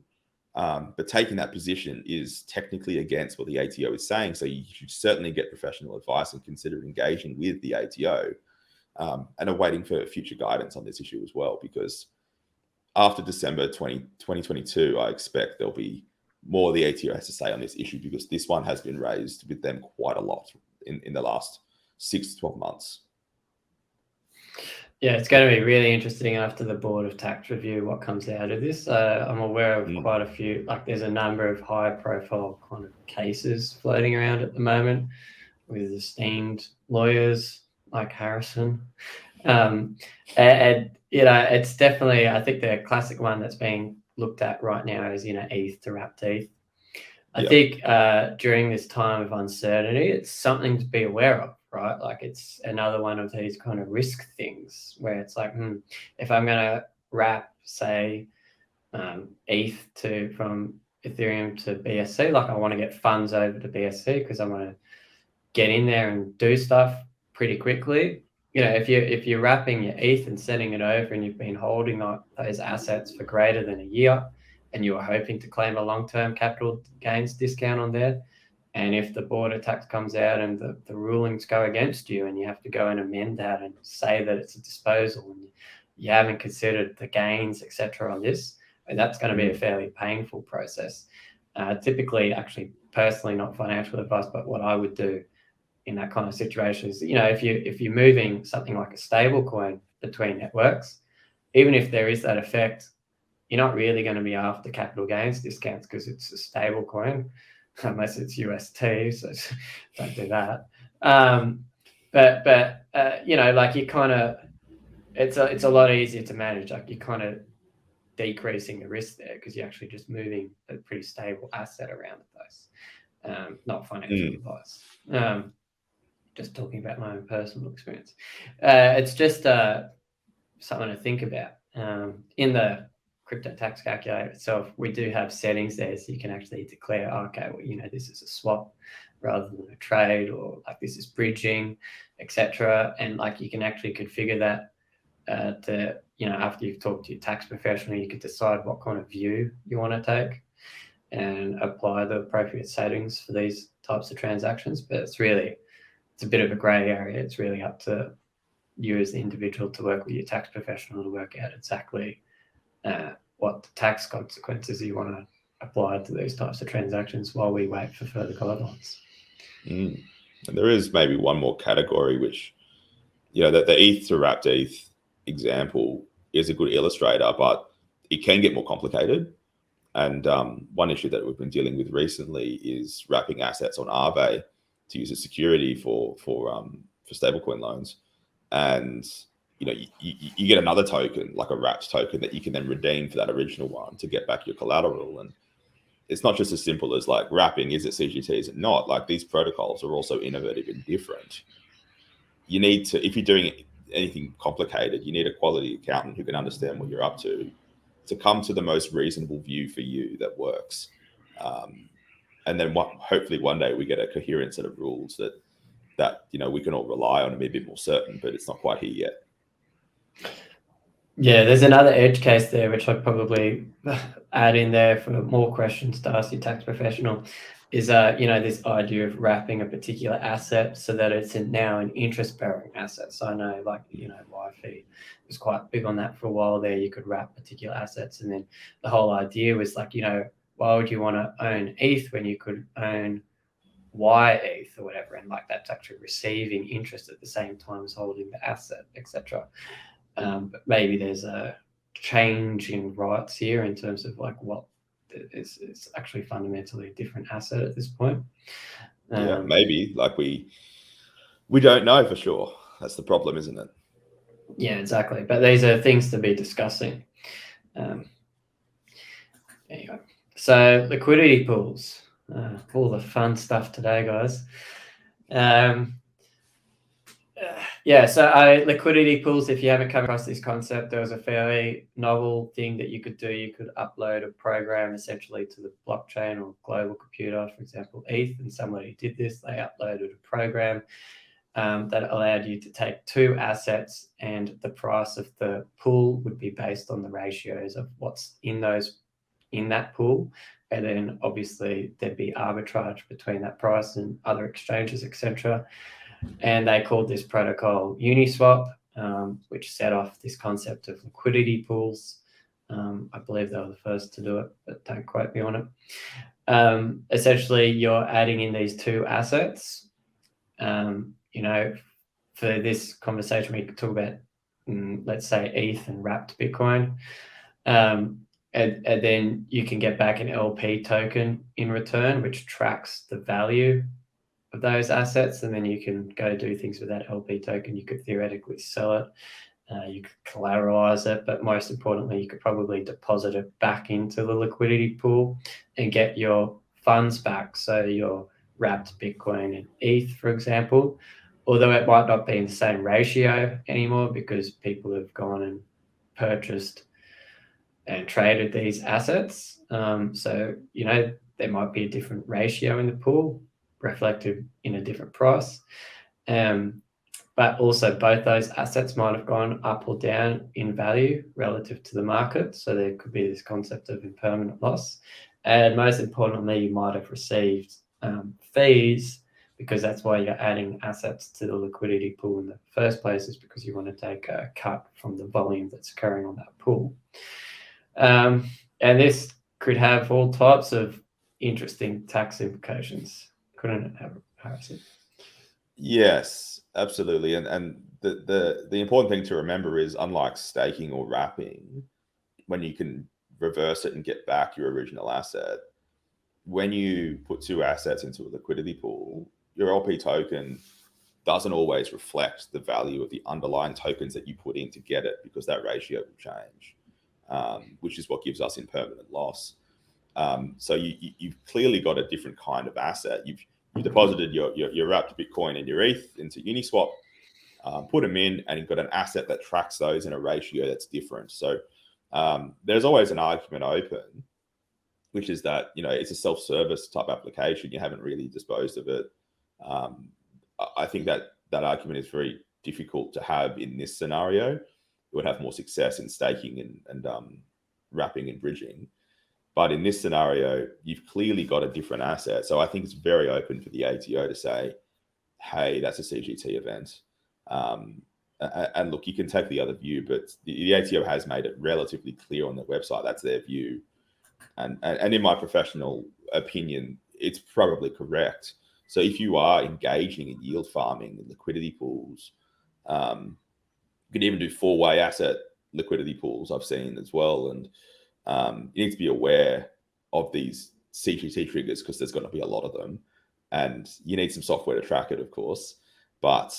but taking that position is technically against what the ATO is saying. So you should certainly get professional advice and consider engaging with the ATO, and are waiting for future guidance on this issue as well, because after December 2022, I expect there'll be more the ATO has to say on this issue, because this one has been raised with them quite a lot in the last 6 to 12 months. Yeah, it's going to be really interesting after the Board of Tax review what comes out of this. I'm aware of quite a few, there's a number of high-profile kind of cases floating around at the moment with esteemed lawyers like Harrison. And it's definitely, I think the classic one that's being looked at right now is, ETH to wrapped ETH. I think during this time of uncertainty, it's something to be aware of, right? It's another one of these kind of risk things where it's if I'm going to wrap, say, ETH from Ethereum to BSC, I want to get funds over to BSC because I want to get in there and do stuff pretty quickly. If you're wrapping your ETH and sending it over and you've been holding those assets for greater than a year and you are hoping to claim a long-term capital gains discount on there, and if the Board of Tax comes out and the rulings go against you and you have to go and amend that and say that it's a disposal and you haven't considered the gains, etc. on this, and that's going to be a fairly painful process. Typically, actually, personally, not financial advice, but what I would do in that kind of situation is, if you're moving something like a stable coin between networks, even if there is that effect, you're not really going to be after capital gains discounts because it's a stable coin, unless it's UST, so don't do that. You kind of, it's a lot easier to manage. You're kind of decreasing the risk there because you're actually just moving a pretty stable asset around the place. Not financial advice. Just talking about my own personal experience. It's just something to think about. In the crypto tax calculator itself, we do have settings there so you can actually declare, okay, well, this is a swap rather than a trade, or this is bridging, etc. And you can actually configure that to, after you've talked to your tax professional, you can decide what kind of view you want to take and apply the appropriate settings for these types of transactions. But it's a bit of a grey area. It's really up to you as the individual to work with your tax professional to work out exactly what the tax consequences you want to apply to these types of transactions while we wait for further guidelines. And there is maybe one more category, which, that the ETH to wrapped ETH example is a good illustrator, but it can get more complicated. And one issue that we've been dealing with recently is wrapping assets on Aave to use as security for stablecoin loans. And you get another token, like a wrapped token, that you can then redeem for that original one to get back your collateral. And it's not just as simple as like wrapping, is it CGT, is it not? Like, these protocols are also innovative and different. You need to, if you're doing anything complicated, you need a quality accountant who can understand what you're up to come to the most reasonable view for you that works. And then hopefully one day we get a coherent set of rules that we can all rely on and be a bit more certain, but it's not quite here yet. Yeah, there's another edge case there, which I'd probably add in there for more questions to ask your tax professional, is this idea of wrapping a particular asset so that it's now an interest-bearing asset. So I know, YFE was quite big on that for a while there. You could wrap particular assets, and then the whole idea was why would you want to own ETH when you could own YETH or whatever, and that's actually receiving interest at the same time as holding the asset, etc. But maybe there's a change in rights here in terms of what it's actually fundamentally a different asset at this point. Yeah, maybe we don't know for sure. That's the problem, isn't it? Yeah, exactly. But these are things to be discussing. Anyway, so liquidity pools, all the fun stuff today, guys. So liquidity pools, if you haven't come across this concept, there was a fairly novel thing that you could do. You could upload a program essentially to the blockchain or global computer, for example, ETH, and somebody did this. They uploaded a program that allowed you to take two assets, and the price of the pool would be based on the ratios of what's in that pool. And then obviously there'd be arbitrage between that price and other exchanges, etc. And they called this protocol Uniswap, which set off this concept of liquidity pools. I believe they were the first to do it, but don't quote me on it. Essentially, you're adding in these two assets. For this conversation, we could talk about, let's say, ETH and wrapped Bitcoin. And then you can get back an LP token in return, which tracks the value of those assets, and then you can go do things with that LP token. You could theoretically sell it, you could collateralize it, but most importantly, you could probably deposit it back into the liquidity pool and get your funds back. So your wrapped Bitcoin and ETH, for example, although it might not be in the same ratio anymore because people have gone and purchased and traded these assets. So there might be a different ratio in the pool, reflected in a different price. But also both those assets might have gone up or down in value relative to the market. So there could be this concept of impermanent loss. And most importantly, you might have received fees, because that's why you're adding assets to the liquidity pool in the first place, is because you want to take a cut from the volume that's occurring on that pool. And this could have all types of interesting tax implications. Couldn't it have, Harrison? Yes, absolutely. And the important thing to remember is, unlike staking or wrapping, when you can reverse it and get back your original asset, when you put two assets into a liquidity pool, your LP token doesn't always reflect the value of the underlying tokens that you put in to get it, because that ratio will change, which is what gives us impermanent loss. So you've clearly got a different kind of asset. You've deposited your wrapped Bitcoin and your ETH into Uniswap, put them in, and you've got an asset that tracks those in a ratio that's different. So there's always an argument open, which is that it's a self-service type application. You haven't really disposed of it. I think that argument is very difficult to have in this scenario. It would have more success in staking and wrapping and bridging. But in this scenario, you've clearly got a different asset. So I think it's very open for the ATO to say, hey, that's a CGT event. And look, you can take the other view, but the ATO has made it relatively clear on their website that's their view. And in my professional opinion, it's probably correct. So if you are engaging in yield farming and liquidity pools, you can even do four-way asset liquidity pools I've seen as well. And you need to be aware of these CGT triggers because there's going to be a lot of them. And you need some software to track it, of course. But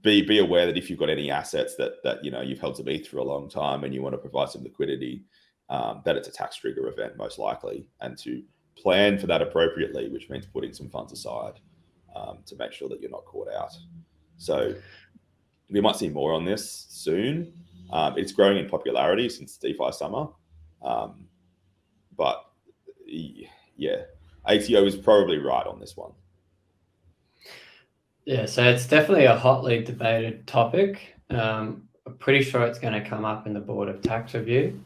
be aware that if you've got any assets that you've held some ETH for a long time and you want to provide some liquidity, that it's a tax trigger event most likely, and to plan for that appropriately, which means putting some funds aside to make sure that you're not caught out. So we might see more on this soon. It's growing in popularity since DeFi summer, but yeah, ATO is probably right on this one. Yeah, so it's definitely a hotly debated topic. I'm pretty sure it's going to come up in the Board of Tax Review.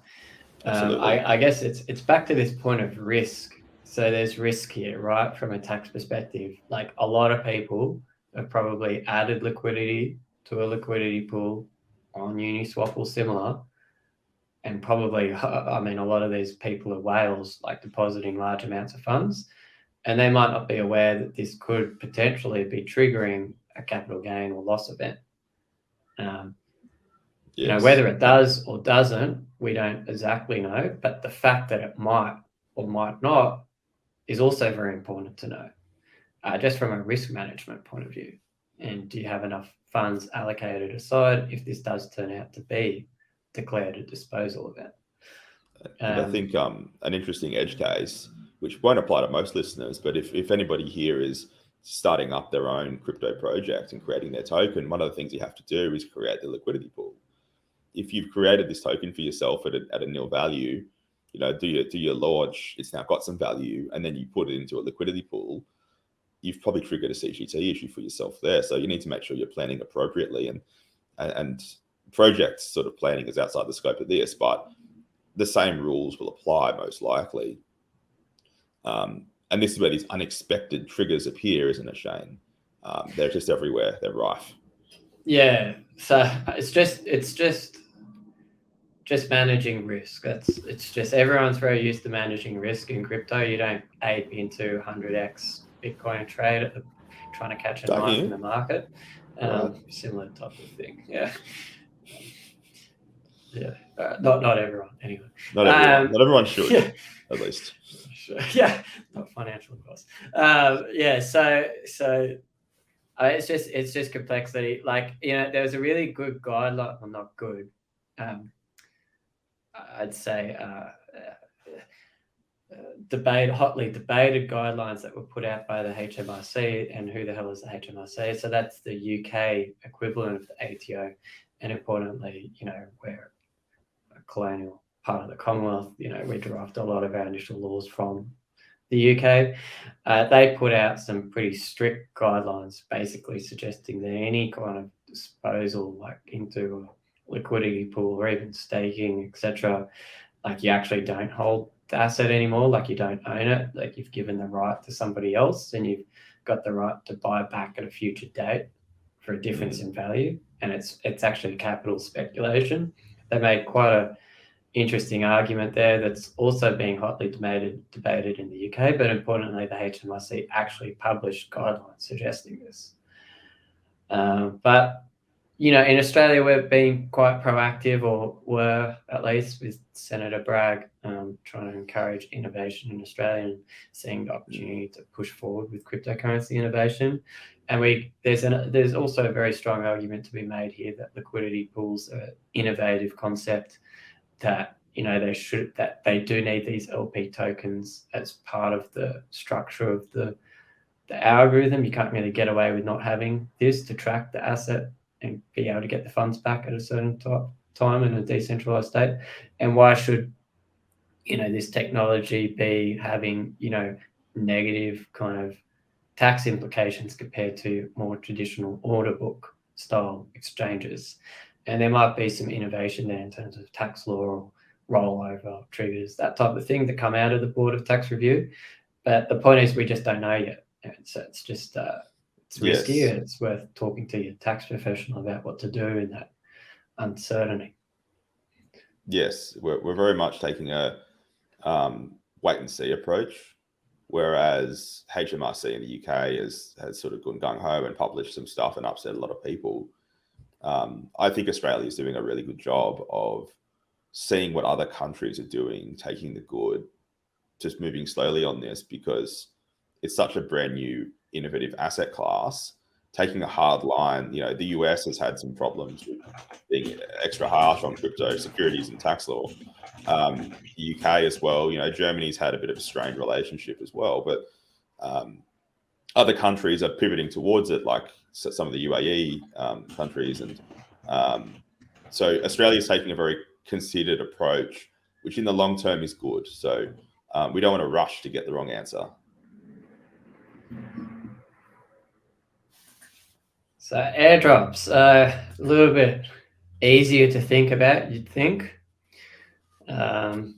I guess it's back to this point of risk. So there's risk here, right? From a tax perspective, like a lot of people have probably added liquidity to a liquidity pool on Uniswap or similar. And probably, I mean, a lot of these people are whales, like depositing large amounts of funds. And they might not be aware that this could potentially be triggering a capital gain or loss event. Yes. Whether it does or doesn't, we don't exactly know. But the fact that it might or might not is also very important to know, just from a risk management point of view. And do you have enough funds allocated aside if this does turn out to be declared a disposal event? I think an interesting edge case, which won't apply to most listeners, but if anybody here is starting up their own crypto project and creating their token, one of the things you have to do is create the liquidity pool. If you've created this token for yourself at a nil value, do your launch, it's now got some value, and then you put it into a liquidity pool, you've probably triggered a CGT issue for yourself there. So you need to make sure you're planning appropriately, and project sort of planning is outside the scope of this, but the same rules will apply most likely. And this is where these unexpected triggers appear, isn't it, Shane? They're just everywhere. They're rife. Yeah. So it's just managing risk. It's just everyone's very used to managing risk in crypto. You don't ape into 100x Bitcoin trade trying to catch a knife in the market. Right. Similar type of thing. Yeah. Yeah. Not everyone anyway. Not everyone should, yeah. At least. Yeah, not financial, of course. Yeah, so it's just complexity. Like, there was a really good guideline, well, not good. I'd say hotly debated guidelines that were put out by the HMRC. And who the hell is the HMRC? So that's the UK equivalent of the ATO. And importantly, we're a colonial part of the Commonwealth. We derived a lot of our initial laws from the UK. They put out some pretty strict guidelines, basically suggesting that any kind of disposal, like into a liquidity pool or even staking, etc., like you actually don't hold the asset anymore, like you don't own it, like you've given the right to somebody else, and you've got the right to buy back at a future date for a difference in value, and it's actually capital speculation. They made quite a interesting argument there that's also being hotly debated in the UK, but importantly, the HMRC actually published guidelines suggesting this. But in Australia, we're being quite proactive, or were at least, with Senator Bragg trying to encourage innovation in Australia and seeing the opportunity to push forward with cryptocurrency innovation. And there's also a very strong argument to be made here that liquidity pools are an innovative concept, that they do need these LP tokens as part of the structure of the algorithm. You can't really get away with not having this to track the asset and be able to get the funds back at a certain time in a decentralized state. And why should this technology be having negative kind of tax implications compared to more traditional order book style exchanges? And there might be some innovation there in terms of tax law or rollover triggers, that type of thing, that come out of the Board of Tax Review. But the point is, we just don't know yet. And so it's just it's risky. Yes. It's worth talking to your tax professional about what to do in that uncertainty. Yes, we're very much taking a wait and see approach, whereas HMRC in the UK has sort of gone gung ho and published some stuff and upset a lot of people. I think Australia is doing a really good job of seeing what other countries are doing, taking the good, just moving slowly on this, because it's such a brand new, innovative asset class. Taking a hard line, you know, the US has had some problems with being extra harsh on crypto securities and tax law. The UK as well, you know, Germany's had a bit of a strained relationship as well, but other countries are pivoting towards it, like some of the UAE countries. And so Australia's taking a very considered approach, which in the long term is good. So we don't want to rush to get the wrong answer. So airdrops, a little bit easier to think about, you'd think. Yeah,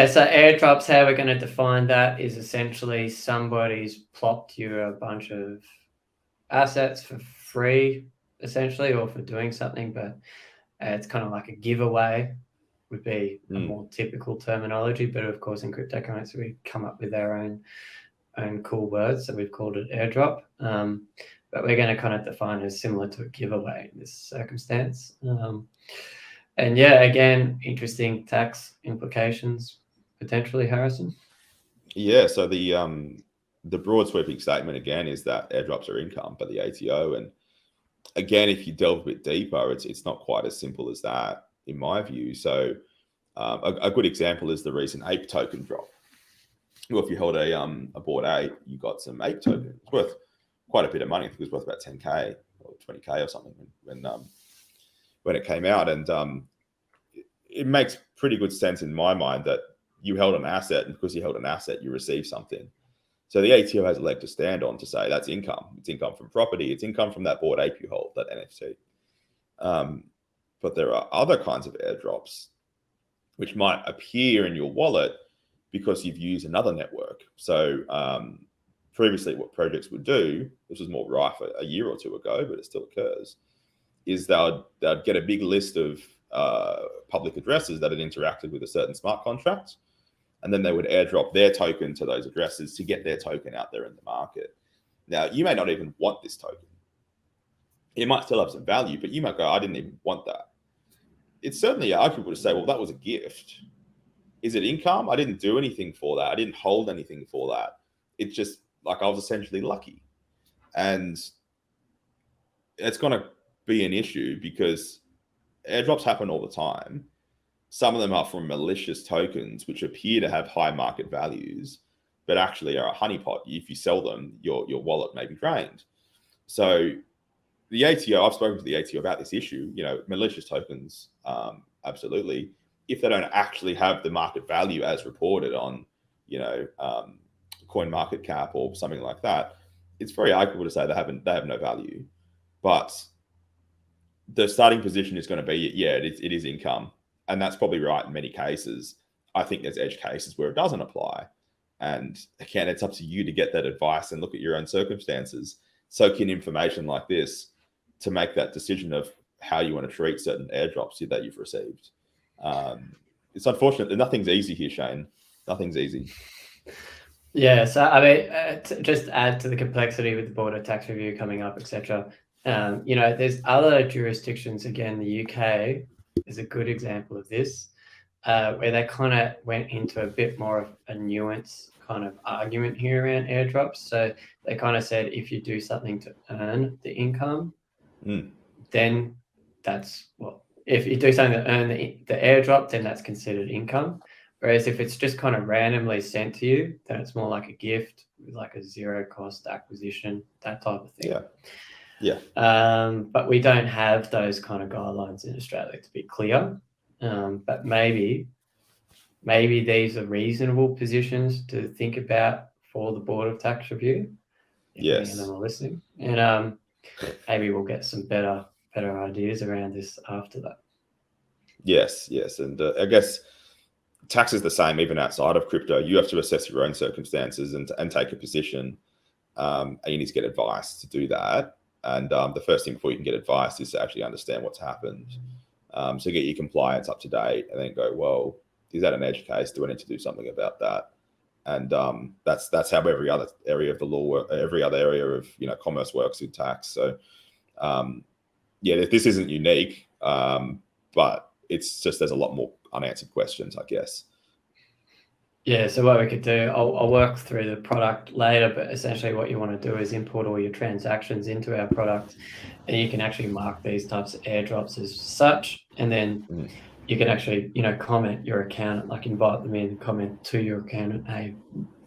so airdrops, how we're going to define that is essentially somebody's plopped you a bunch of assets for free, essentially, or for doing something, but it's kind of like a giveaway would be a more typical terminology. But of course, in cryptocurrency, we come up with our own cool words, so we've called it airdrop. But we're going to kind of define it as similar to a giveaway in this circumstance. And yeah, again, interesting tax implications potentially, Harrison. Yeah, so the broad sweeping statement again is that airdrops are income by the ATO, and again, if you delve a bit deeper, it's not quite as simple as that, in my view. So a good example is the recent ape token drop. Well, if you held a board ape, you got some ape token. It's worth quite a bit of money. I think it was worth about 10K or 20K or something when it came out. And it makes pretty good sense in my mind that you held an asset, and because you held an asset, you received something. So the ATO has a leg to stand on to say that's income. It's income from property. It's income from that board ape you hold, that NFT. But there are other kinds of airdrops which might appear in your wallet because you've used another network. So previously what projects would do, this was more rife a year or two ago, but it still occurs, is they'd get a big list of public addresses that had interacted with a certain smart contract, and then they would airdrop their token to those addresses to get their token out there in the market. Now, you may not even want this token. It might still have some value, but you might go, I didn't even want that. It's certainly arguable to say, well, that was a gift. Is it income? I didn't do anything for that. I didn't hold anything for that. It's just like I was essentially lucky. And it's going to be an issue because airdrops happen all the time. Some of them are from malicious tokens, which appear to have high market values, but actually are a honeypot. If you sell them, your wallet may be drained. So the ATO, I've spoken to the ATO about this issue, you know, malicious tokens, absolutely. If they don't actually have the market value as reported on, you know, coin market cap or something like that, it's very arguable to say they have no value. But the starting position is going to be, yeah, it is income. And that's probably right in many cases. I think there's edge cases where it doesn't apply. And again, it's up to you to get that advice and look at your own circumstances, soak in information like this to make that decision of how you want to treat certain airdrops that you've received. It's unfortunate that nothing's easy here, Shane. Nothing's easy. Yeah, so I mean, just add to the complexity with the border tax review coming up, etc. You know, there's other jurisdictions. Again, the UK is a good example of this, where they kind of went into a bit more of a nuanced kind of argument here around airdrops. So they kind of said, if you do something to earn the income, then that's if you do something to earn the airdrop, then that's considered income. Whereas if it's just kind of randomly sent to you, then it's more like a gift with like a zero cost acquisition, that type of thing. Yeah. But we don't have those kind of guidelines in Australia, to be clear. But maybe these are reasonable positions to think about for the Board of Tax Review. Yes. If any of them are listening. And maybe we'll get some better ideas around this after that. Yes. And I guess tax is the same even outside of crypto. You have to assess your own circumstances and take a position. and you need to get advice to do that. And the first thing before you can get advice is to actually understand what's happened. So get your compliance up to date, and then go, well, is that an edge case? Do I need to do something about that? And that's how every other area of the law, every other area of commerce works in tax. So yeah, this isn't unique, but it's just there's a lot more unanswered questions, I guess. Yeah, so what we could do, I'll work through the product later, but essentially what you want to do is import all your transactions into our product, and you can actually mark these types of airdrops as such, and then you can actually, comment your accountant, like invite them in, comment to your accountant, hey,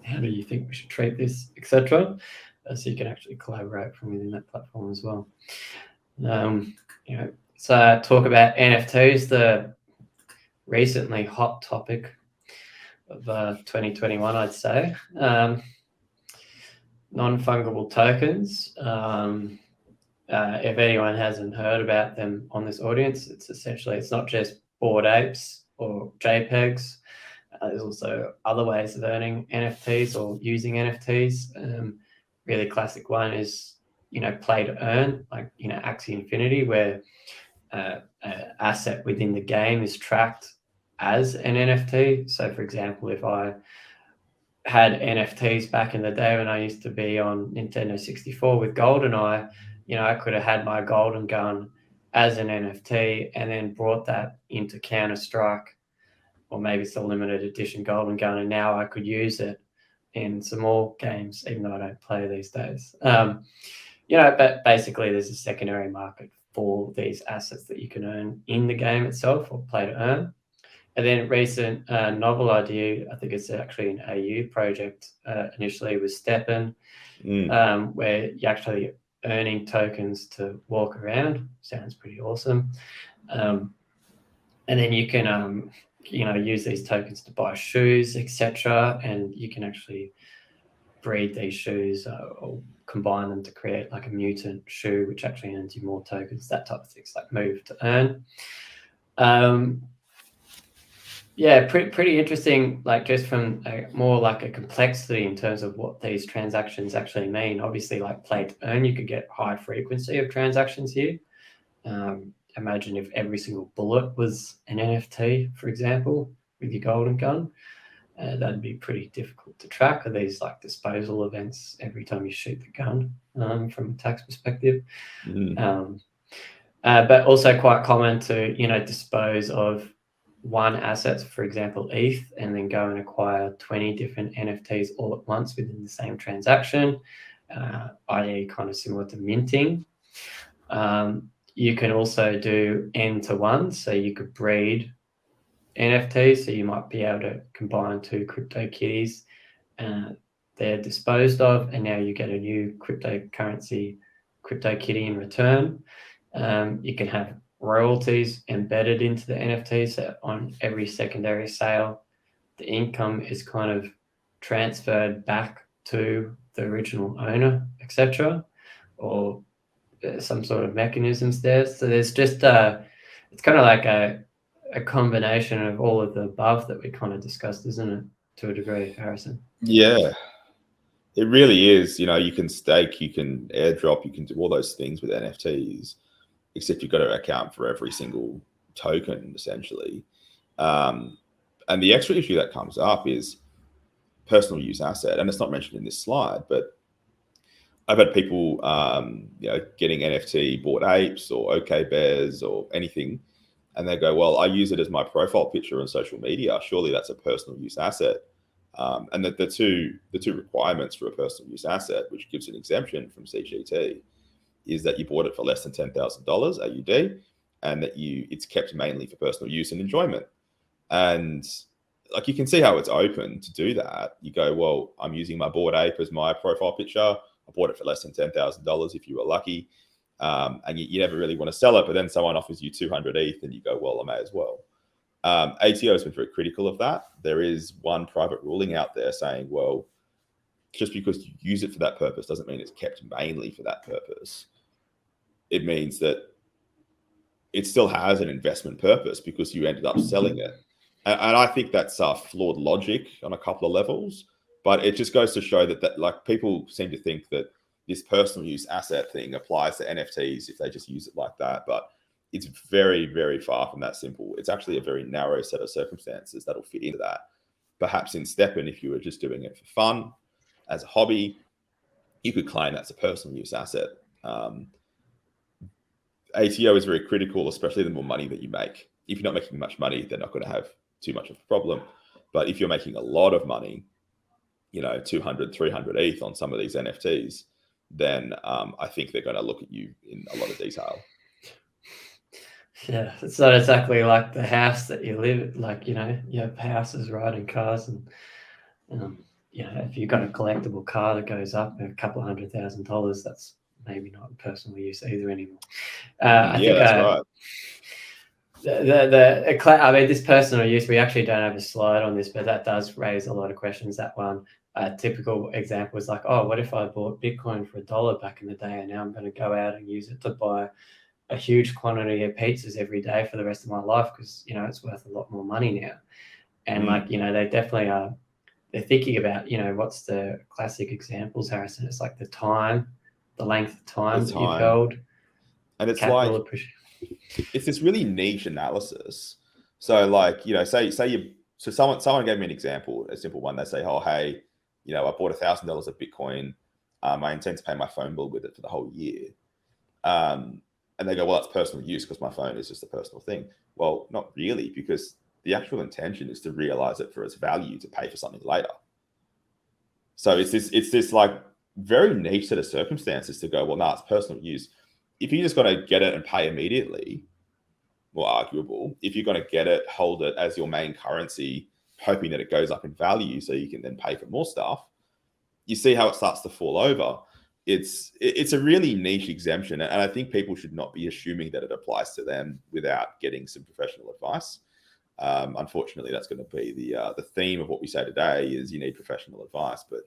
how do you think we should treat this, etc. So you can actually collaborate from within that platform as well. So talk about NFTs, the recently hot topic of 2021, I'd say. Non-fungible tokens. If anyone hasn't heard about them on this audience, it's not just Bored Apes or JPEGs. There's also other ways of earning NFTs or using NFTs. Really classic one is, play to earn, like, Axie Infinity, where an asset within the game is tracked as an NFT. So for example, if I had NFTs back in the day when I used to be on Nintendo 64 with GoldenEye, I could have had my golden gun as an NFT and then brought that into Counter-Strike, or maybe it's a limited edition golden gun, and now I could use it in some more games, even though I don't play these days. But basically there's a secondary market for these assets that you can earn in the game itself, or play to earn. And then recent novel idea, I think it's actually an AU project initially, was Steppen, where you're actually earning tokens to walk around. Sounds pretty awesome. And then you can, use these tokens to buy shoes, etc. And you can actually breed these shoes or combine them to create like a mutant shoe, which actually earns you more tokens, that type of things, like move to earn. Yeah, pretty interesting, like just from more like a complexity in terms of what these transactions actually mean. Obviously, like play to earn, you could get high frequency of transactions here. Imagine if every single bullet was an NFT, for example, with your golden gun. That'd be pretty difficult to track. Are these like disposal events every time you shoot the gun from a tax perspective? But also quite common to, dispose of one asset, for example, ETH, and then go and acquire 20 different NFTs all at once within the same transaction, i.e. kind of similar to minting. You can also do N-to-1, so you could breed NFTs, so you might be able to combine two crypto kitties. They're disposed of, and now you get a new cryptocurrency crypto kitty in return. You can have royalties embedded into the NFT, so on every secondary sale, the income is kind of transferred back to the original owner, etc., or some sort of mechanisms there. So there's just it's kind of like a combination of all of the above that we kind of discussed, isn't it, to a degree, Harrison? Yeah, it really is. You can stake, you can airdrop, you can do all those things with NFTs, except you've got to account for every single token, essentially. And the extra issue that comes up is personal use asset. And it's not mentioned in this slide, but I've had people, getting NFT Bored Apes or OK Bears or anything, and they go, well, I use it as my profile picture on social media. Surely that's a personal use asset. And that the two requirements for a personal use asset, which gives an exemption from CGT, is that you bought it for less than $10,000 AUD, and that it's kept mainly for personal use and enjoyment. And like, you can see how it's open to do that. You go, well, I'm using my Bored Ape as my profile picture. I bought it for less than $10,000 if you were lucky. And you never really want to sell it, but then someone offers you 200 ETH and you go, well, I may as well. ATO has been very critical of that. There is one private ruling out there saying, well, just because you use it for that purpose doesn't mean it's kept mainly for that purpose. It means that it still has an investment purpose because you ended up selling it. And I think that's flawed logic on a couple of levels. But it just goes to show that like people seem to think that this personal use asset thing applies to NFTs if they just use it like that. But it's very, very far from that simple. It's actually a very narrow set of circumstances that'll fit into that. Perhaps in Steppen, if you were just doing it for fun, as a hobby, you could claim that's a personal use asset. ATO is very critical, especially the more money that you make. If you're not making much money, they're not going to have too much of a problem. But if you're making a lot of money, 200, 300 ETH on some of these NFTs, then I think they're going to look at you in a lot of detail. Yeah, it's not exactly like the house that you live, like, you have houses, riding cars, and if you've got a collectible car that goes up a couple of $100,000, that's maybe not personal use either anymore. I think that's right. This personal use, we actually don't have a slide on this, but that does raise a lot of questions. That one, a typical example is like, oh, what if I bought Bitcoin for $1 back in the day, and now I'm going to go out and use it to buy a huge quantity of pizzas every day for the rest of my life because, it's worth a lot more money now. And they definitely are, they're thinking about, what's the classic examples, Harrison? It's like the length of time that you've held. And it's like, it's this really niche analysis. So like, someone gave me an example, a simple one. They say, oh, hey, I bought $1,000 of Bitcoin. I intend to pay my phone bill with it for the whole year. And they go, well, that's personal use because my phone is just a personal thing. Well, not really, because the actual intention is to realize it for its value to pay for something later. So it's this like very niche set of circumstances to go, well, no, it's personal use. If you're just going to get it and pay immediately, more arguable. If you're going to get it, hold it as your main currency, hoping that it goes up in value so you can then pay for more stuff, you see how it starts to fall over. It's a really niche exemption, and I think people should not be assuming that it applies to them without getting some professional advice. Unfortunately, that's going to be the theme of what we say today is you need professional advice, but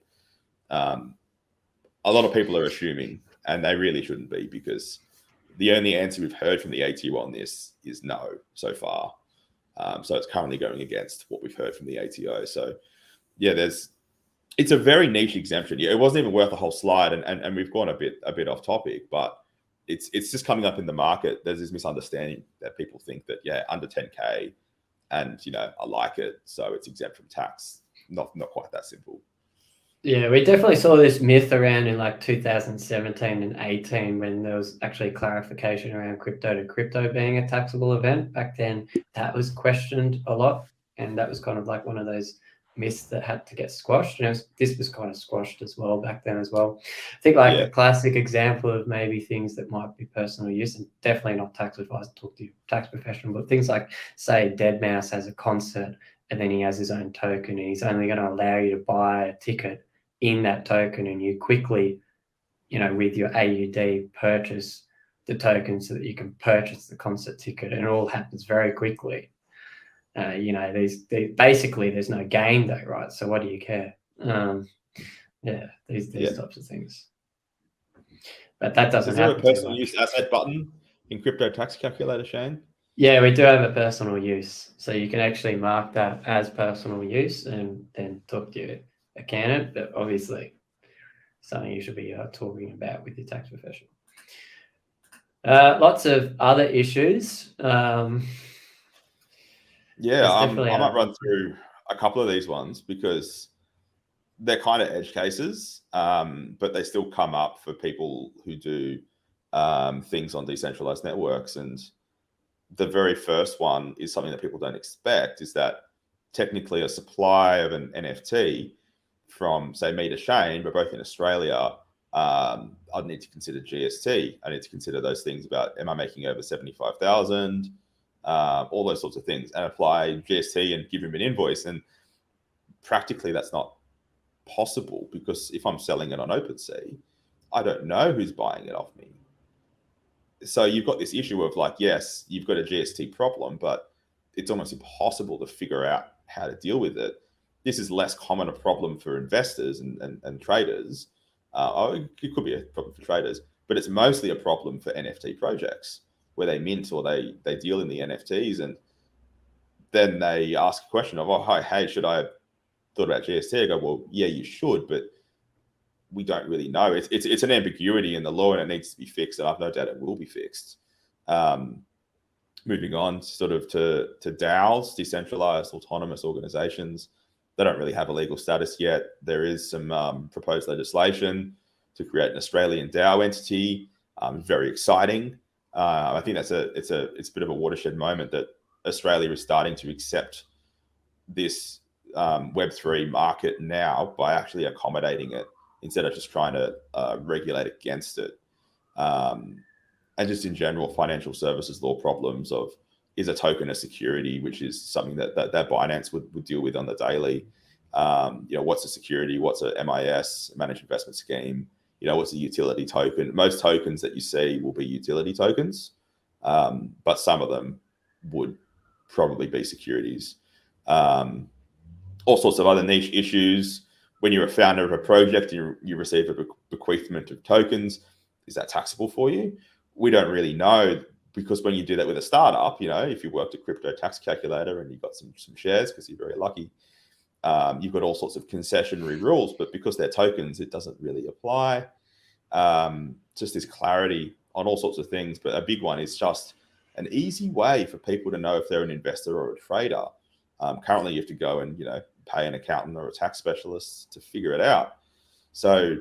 a lot of people are assuming, and they really shouldn't be, because the only answer we've heard from the ATO on this is no so far. So it's currently going against what we've heard from the ATO. So yeah, it's a very niche exemption. Yeah, it wasn't even worth a whole slide, and we've gone a bit off topic, but it's just coming up in the market. There's this misunderstanding that people think that under 10K, and I like it, so it's exempt from tax. Not quite that simple. Yeah, we definitely saw this myth around in like 2017 and 18 when there was actually clarification around crypto to crypto being a taxable event. Back then, that was questioned a lot, and that was kind of like one of those myths that had to get squashed. And this was kind of squashed as well back then as well. I think the classic example of maybe things that might be personal use, and definitely not tax advice, talk to your tax professional, but things like, say, Deadmau5 has a concert and then he has his own token and he's only going to allow you to buy a ticket in that token, and you quickly, with your AUD purchase the token so that you can purchase the concert ticket, and it all happens very quickly. Basically there's no gain though, right? So what do you care? These types of things. But that doesn't happen. Is there a personal use asset button in Crypto Tax Calculator, Shane? Yeah, we do have a personal use. So you can actually mark that as personal use and then talk to your accountant, but obviously something you should be talking about with your tax professional. Lots of other issues. I might run through a couple of these ones because they're kind of edge cases, but they still come up for people who do things on decentralized networks. And the very first one is something that people don't expect, is that technically a supply of an NFT from, say, me to Shane, but both in Australia, I'd need to consider GST. I need to consider those things about, am I making over 75,000? All those sorts of things, and apply GST and give him an invoice. And practically that's not possible, because if I'm selling it on OpenSea, I don't know who's buying it off me. So you've got this issue of like, yes, you've got a GST problem, but it's almost impossible to figure out how to deal with it. This is less common a problem for investors and traders. It could be a problem for traders, but it's mostly a problem for NFT projects where they mint or they deal in the NFTs, and then they ask a question of, oh, hey, should I thought about GST, I go, well, yeah, you should, but we don't really know. It's an ambiguity in the law, and it needs to be fixed, and I've no doubt it will be fixed. Moving on sort of to DAOs, decentralized autonomous organizations. They don't really have a legal status yet. There is some proposed legislation to create an Australian DAO entity. Very exciting. I think it's a bit of a watershed moment that Australia is starting to accept this Web3 market now by actually accommodating it instead of just trying to regulate against it. And just in general, financial services law problems of, is a token a security, which is something that Binance would deal with on the daily. What's a security? What's a MIS, managed investment scheme? What's a utility token? Most tokens that you see will be utility tokens, but some of them would probably be securities. All sorts of other niche issues. When you're a founder of a project, you receive a bequeathment of tokens. Is that taxable for you? We don't really know, because when you do that with a startup, if you worked at Crypto Tax Calculator and you got some shares because you're very lucky, you've got all sorts of concessionary rules, but because they're tokens, it doesn't really apply. Just this clarity on all sorts of things. But a big one is just an easy way for people to know if they're an investor or a trader. Currently, you have to go and pay an accountant or a tax specialist to figure it out. So,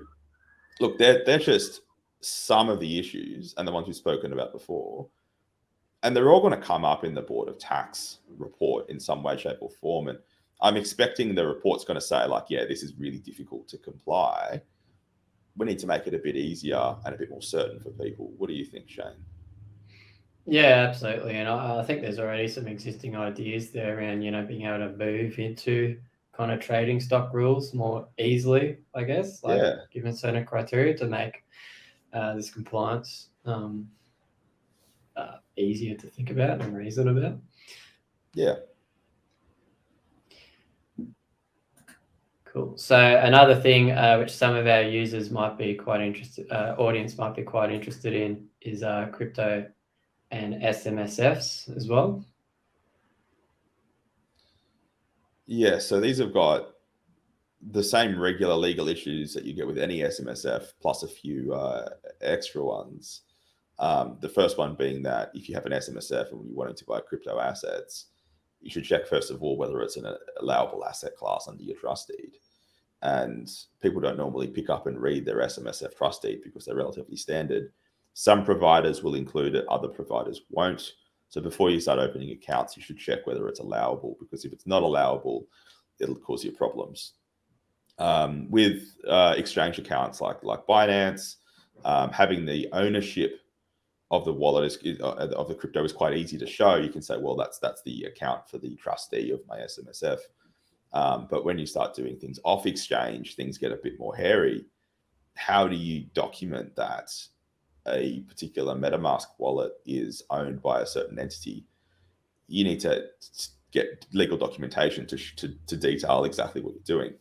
look, they're just some of the issues, and the ones we've spoken about before, and they're all going to come up in the Board of Tax report in some way, shape, or form. And I'm expecting the report's going to say, like, yeah, this is really difficult to comply. We need to make it a bit easier and a bit more certain for people. What do you think, Shane? Yeah, absolutely. And I think there's already some existing ideas there around, being able to move into kind of trading stock rules more easily, I guess, given certain criteria to make this compliance easier to think about and reason about. Yeah. Cool. So another thing which some of our users might be quite interested, audience might be quite interested in, is crypto and SMSFs as well. Yeah, so these have got the same regular legal issues that you get with any SMSF, plus a few extra ones. The first one being that if you have an SMSF and you're wanting to buy crypto assets, you should check, first of all, whether it's an allowable asset class under your trust deed. And people don't normally pick up and read their SMSF trust deed because they're relatively standard. Some providers will include it, other providers won't. So before you start opening accounts, you should check whether it's allowable, because if it's not allowable, it'll cause you problems. With exchange accounts like Binance, having the ownership of the wallet of the crypto is quite easy to show. You can say, well, that's the account for the trustee of my SMSF. But when you start doing things off exchange, things get a bit more hairy. How do you document that a particular MetaMask wallet is owned by a certain entity? You need to get legal documentation to detail exactly what you're doing.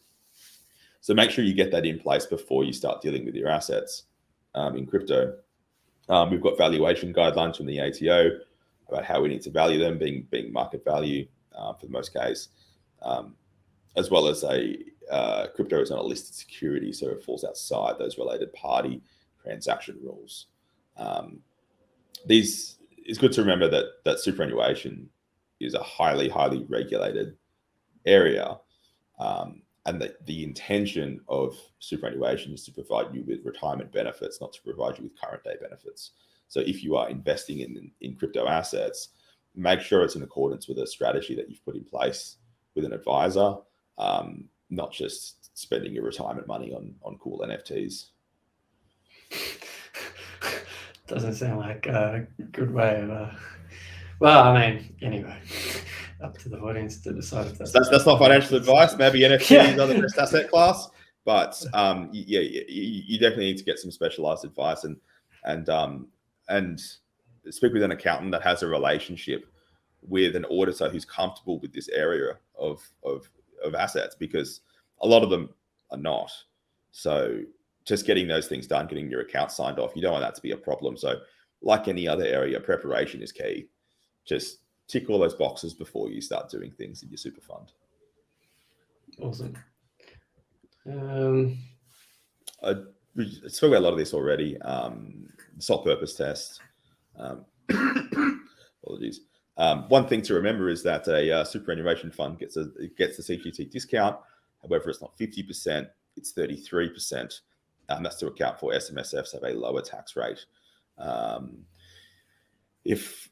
So make sure you get that in place before you start dealing with your assets in crypto. We've got valuation guidelines from the ATO about how we need to value them, being market value for the most case, as well as crypto is not a listed security, so it falls outside those related party transaction rules. It's good to remember that superannuation is a highly regulated area, and that the intention of superannuation is to provide you with retirement benefits, not to provide you with current day benefits. So if you are investing in crypto assets, make sure it's in accordance with a strategy that you've put in place with an advisor, not just spending your retirement money on cool NFTs. Doesn't sound like a good way of well, I mean, anyway, up to the audience to decide if that's not financial advice. Maybe NFTs are the best asset class, but you definitely need to get some specialized advice and speak with an accountant that has a relationship with an auditor who's comfortable with this area of assets, because a lot of them are not. So just getting those things done, getting your account signed off, you don't want that to be a problem. So like any other area, preparation is key. Just tick all those boxes before you start doing things in your super fund. Awesome. We spoke about a lot of this already. Sole purpose test. Apologies. One thing to remember is that a superannuation fund gets the CGT discount. However, it's not 50%; it's 33%. That's to account for SMSFs have a lower tax rate. If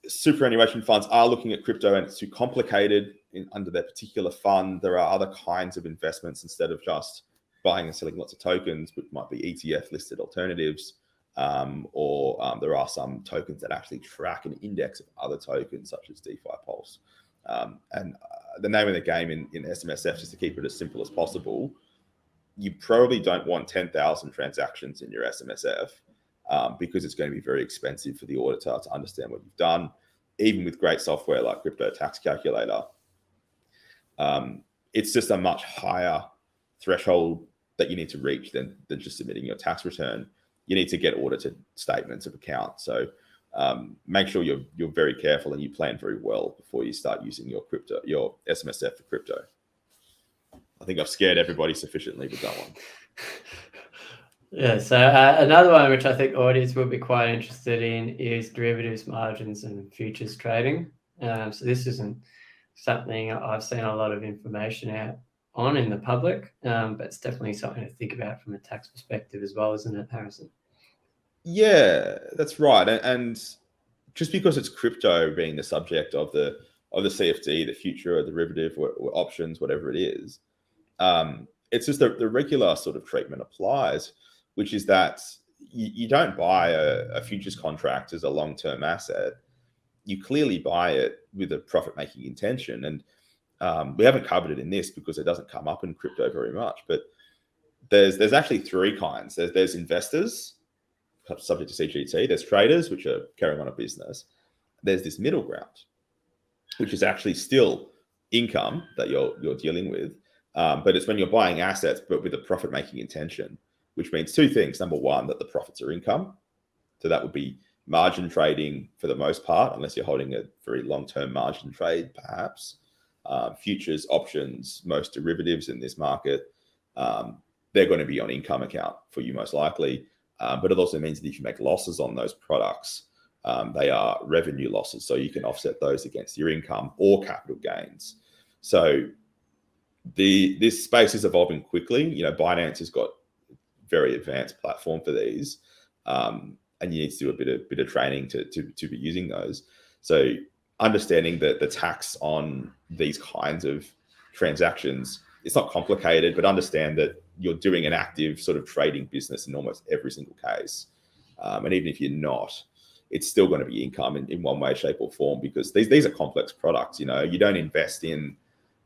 superannuation funds are looking at crypto and it's too complicated under their particular fund, there are other kinds of investments instead of just buying and selling lots of tokens, which might be ETF listed alternatives, or there are some tokens that actually track an index of other tokens, such as DeFi Pulse. And the name of the game in SMSF, just to keep it as simple as possible, you probably don't want 10,000 transactions in your SMSF because it's going to be very expensive for the auditor to understand what you've done. Even with great software like Crypto Tax Calculator, it's just a much higher threshold that you need to reach than just submitting your tax return. You need to get audited statements of account. So make sure you're very careful and you plan very well before you start using your SMSF for crypto. I think I've scared everybody sufficiently with that one. Yeah, so another one which I think audience will be quite interested in is derivatives margins and futures trading. So this isn't something I've seen a lot of information out on in the public, but it's definitely something to think about from a tax perspective as well, isn't it, Harrison? Yeah, that's right. And just because it's crypto being the subject of the CFD, the future or derivative or options, whatever it is, it's just the regular sort of treatment applies, which is that you don't buy a futures contract as a long-term asset. You clearly buy it with a profit-making intention. And we haven't covered it in this because it doesn't come up in crypto very much, but there's actually three kinds. There's investors, subject to CGT. There's traders, which are carrying on a business. There's this middle ground, which is actually still income that you're dealing with, but it's when you're buying assets, but with a profit-making intention, which means two things. Number one, that the profits are income. So that would be margin trading for the most part, unless you're holding a very long-term margin trade, perhaps. Futures, options, most derivatives in this market, they're going to be on income account for you most likely. But it also means that if you make losses on those products, they are revenue losses. So you can offset those against your income or capital gains. So this space is evolving quickly. Binance has got very advanced platform for these, and you need to do a bit of training to be using those. So understanding that the tax on these kinds of transactions, it's not complicated, but understand that you're doing an active sort of trading business in almost every single case. And even if you're not, it's still going to be income in one way, shape or form, because these are complex products. You don't invest in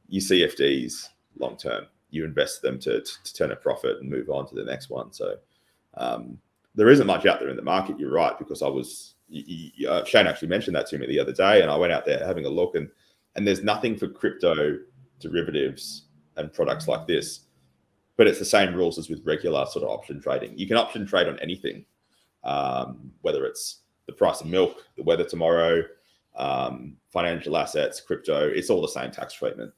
your CFDs long term. You invest them to turn a profit and move on to the next one. So there isn't much out there in the market. You're right, because Shane actually mentioned that to me the other day, and I went out there having a look, and there's nothing for crypto derivatives and products like this, but it's the same rules as with regular sort of option trading. You can option trade on anything, whether it's the price of milk, the weather tomorrow, financial assets, crypto. It's all the same tax treatment.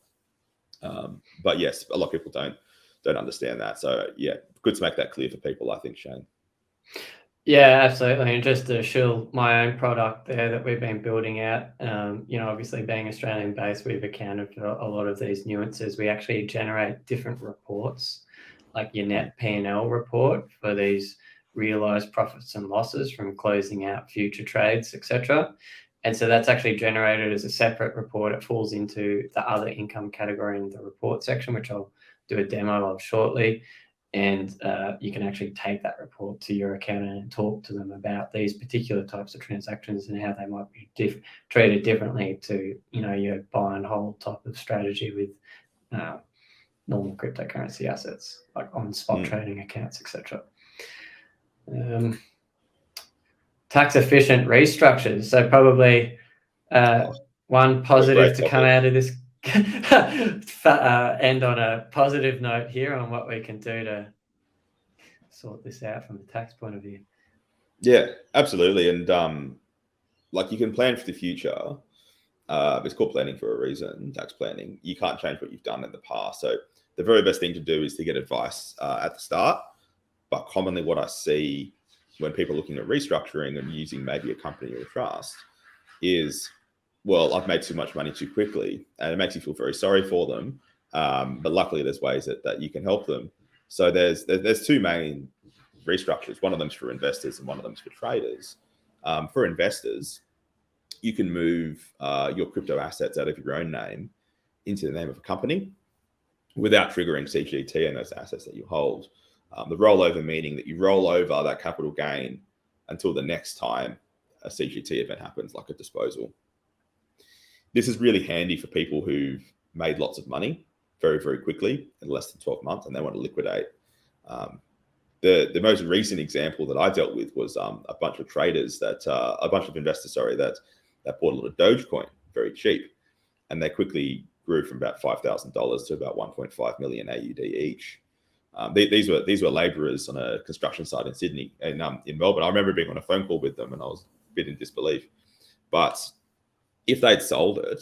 But yes, a lot of people don't understand that. So yeah, good to make that clear for people, I think, Shane. Yeah, absolutely. And just to shill my own product there that we've been building out, obviously being Australian based, we've accounted for a lot of these nuances. We actually generate different reports, like your net P&L report for these realized profits and losses from closing out future trades, etc. And so that's actually generated as a separate report. It falls into the other income category in the report section, which I'll do a demo of shortly. And you can actually take that report to your accountant and talk to them about these particular types of transactions and how they might be treated differently to, your buy and hold type of strategy with normal cryptocurrency assets, like on spot trading accounts, etc. Tax efficient restructures. So probably one positive to come out of this end on a positive note here on what we can do to sort this out from a tax point of view. Yeah, absolutely. And you can plan for the future. It's called planning for a reason, tax planning. You can't change what you've done in the past. So the very best thing to do is to get advice at the start. But commonly what I see when people are looking at restructuring and using maybe a company or a trust is, well, I've made too much money too quickly, and it makes you feel very sorry for them. But luckily there's ways that you can help them. So there's two main restructures. One of them's for investors and one of them's for traders. For investors, you can move your crypto assets out of your own name into the name of a company without triggering CGT and those assets that you hold. The rollover meaning that you roll over that capital gain until the next time a CGT event happens, like a disposal. This is really handy for people who've made lots of money very, very quickly in less than 12 months and they want to liquidate. The most recent example that I dealt with was a bunch of traders a bunch of investors, that bought a lot of Dogecoin very cheap, and they quickly grew from about $5,000 to about 1.5 million AUD each. These were labourers on a construction site in Sydney and in Melbourne. I remember being on a phone call with them, and I was a bit in disbelief. But if they'd sold it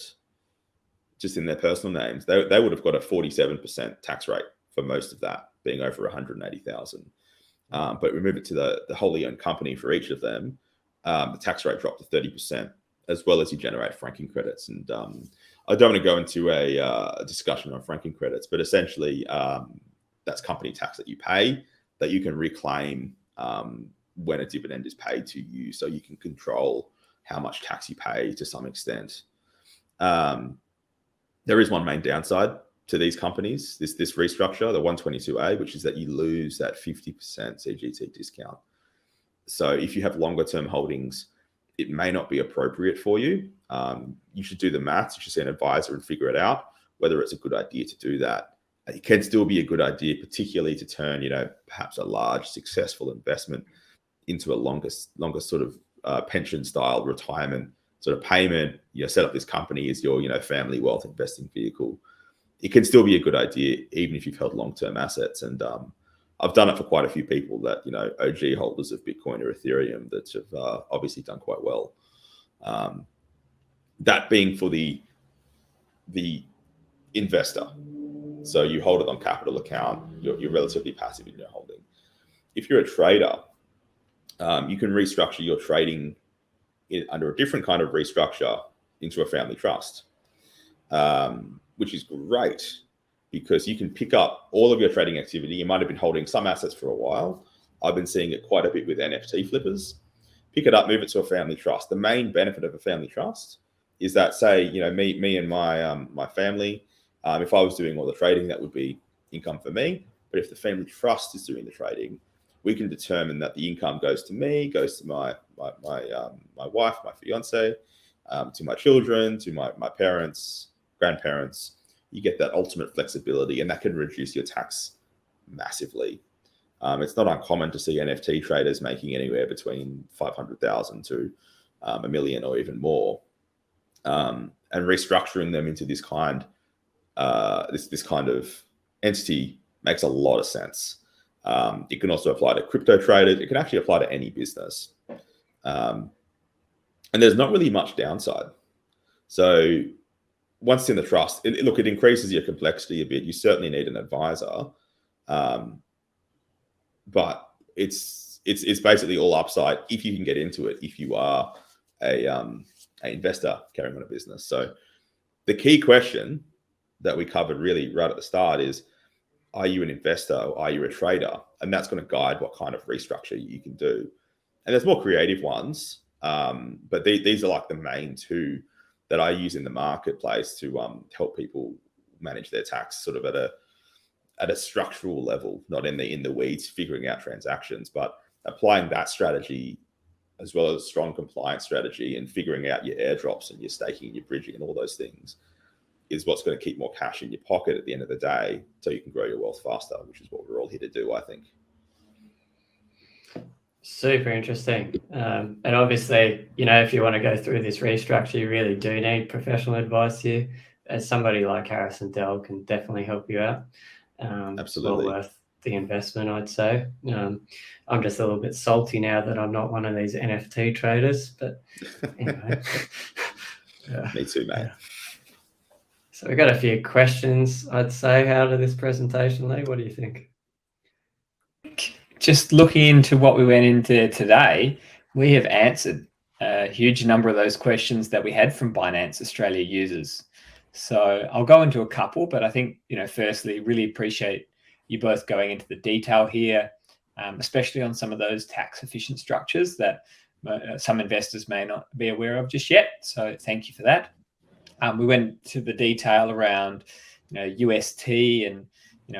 just in their personal names, they would have got a 47% tax rate for most of that, being over 180,000. But we move it to the wholly owned company for each of them. The tax rate dropped to 30%, as well as you generate franking credits. And I don't want to go into a discussion on franking credits, but essentially that's company tax that you pay that you can reclaim when a dividend is paid to you, so you can control how much tax you pay to some extent. There is one main downside to these companies, this restructure, the 122A, which is that you lose that 50% CGT discount. So if you have longer term holdings, it may not be appropriate for you. You should do the maths. You should see an advisor and figure it out whether it's a good idea to do that. It can still be a good idea, particularly to turn, perhaps a large successful investment into a longer sort of pension style retirement sort of payment. Set up this company as your family wealth investing vehicle. It can still be a good idea even if you've held long-term assets. And I've done it for quite a few people that OG holders of Bitcoin or Ethereum that have obviously done quite well. That being for the investor. So you hold it on capital account. You're relatively passive in your holding. If you're a trader, you can restructure your trading under a different kind of restructure into a family trust, which is great because you can pick up all of your trading activity. You might have been holding some assets for a while. I've been seeing it quite a bit with NFT flippers. Pick it up, move it to a family trust. The main benefit of a family trust is that, say, me and my family, if I was doing all the trading, that would be income for me. But if the family trust is doing the trading, we can determine that the income goes to me, goes to my wife, my fiance, to my children, to my parents, grandparents. You get that ultimate flexibility, and that can reduce your tax massively. It's not uncommon to see NFT traders making anywhere between 500,000 to $1 million or even more, and restructuring them into this kind of entity makes a lot of sense. It can also apply to crypto traders. It can actually apply to any business, and there's not really much downside. So once it's in the trust, it increases your complexity a bit. You certainly need an advisor, but it's basically all upside if you can get into it. If you are an investor carrying on a business, so the key question that we covered really right at the start is: are you an investor or are you a trader? And that's going to guide what kind of restructure you can do. And there's more creative ones, but these are like the main two that I use in the marketplace to help people manage their tax sort of at a structural level, not in the weeds, figuring out transactions, but applying that strategy as well as a strong compliance strategy and figuring out your airdrops and your staking and your bridging and all those things is what's going to keep more cash in your pocket at the end of the day, so you can grow your wealth faster, which is what we're all here to do, I think. Super interesting. And obviously, if you want to go through this restructure, you really do need professional advice here. As somebody like Harrison Dell can definitely help you out. Absolutely. Well worth the investment, I'd say. I'm just a little bit salty now that I'm not one of these NFT traders, but anyway. Yeah. Me too, mate. Yeah. So we got a few questions, I'd say, out of this presentation, Leigh. What do you think? Just looking into what we went into today, we have answered a huge number of those questions that we had from Binance Australia users. So I'll go into a couple, but I think, firstly, really appreciate you both going into the detail here, especially on some of those tax efficient structures that some investors may not be aware of just yet. So thank you for that. We went to the detail around, UST and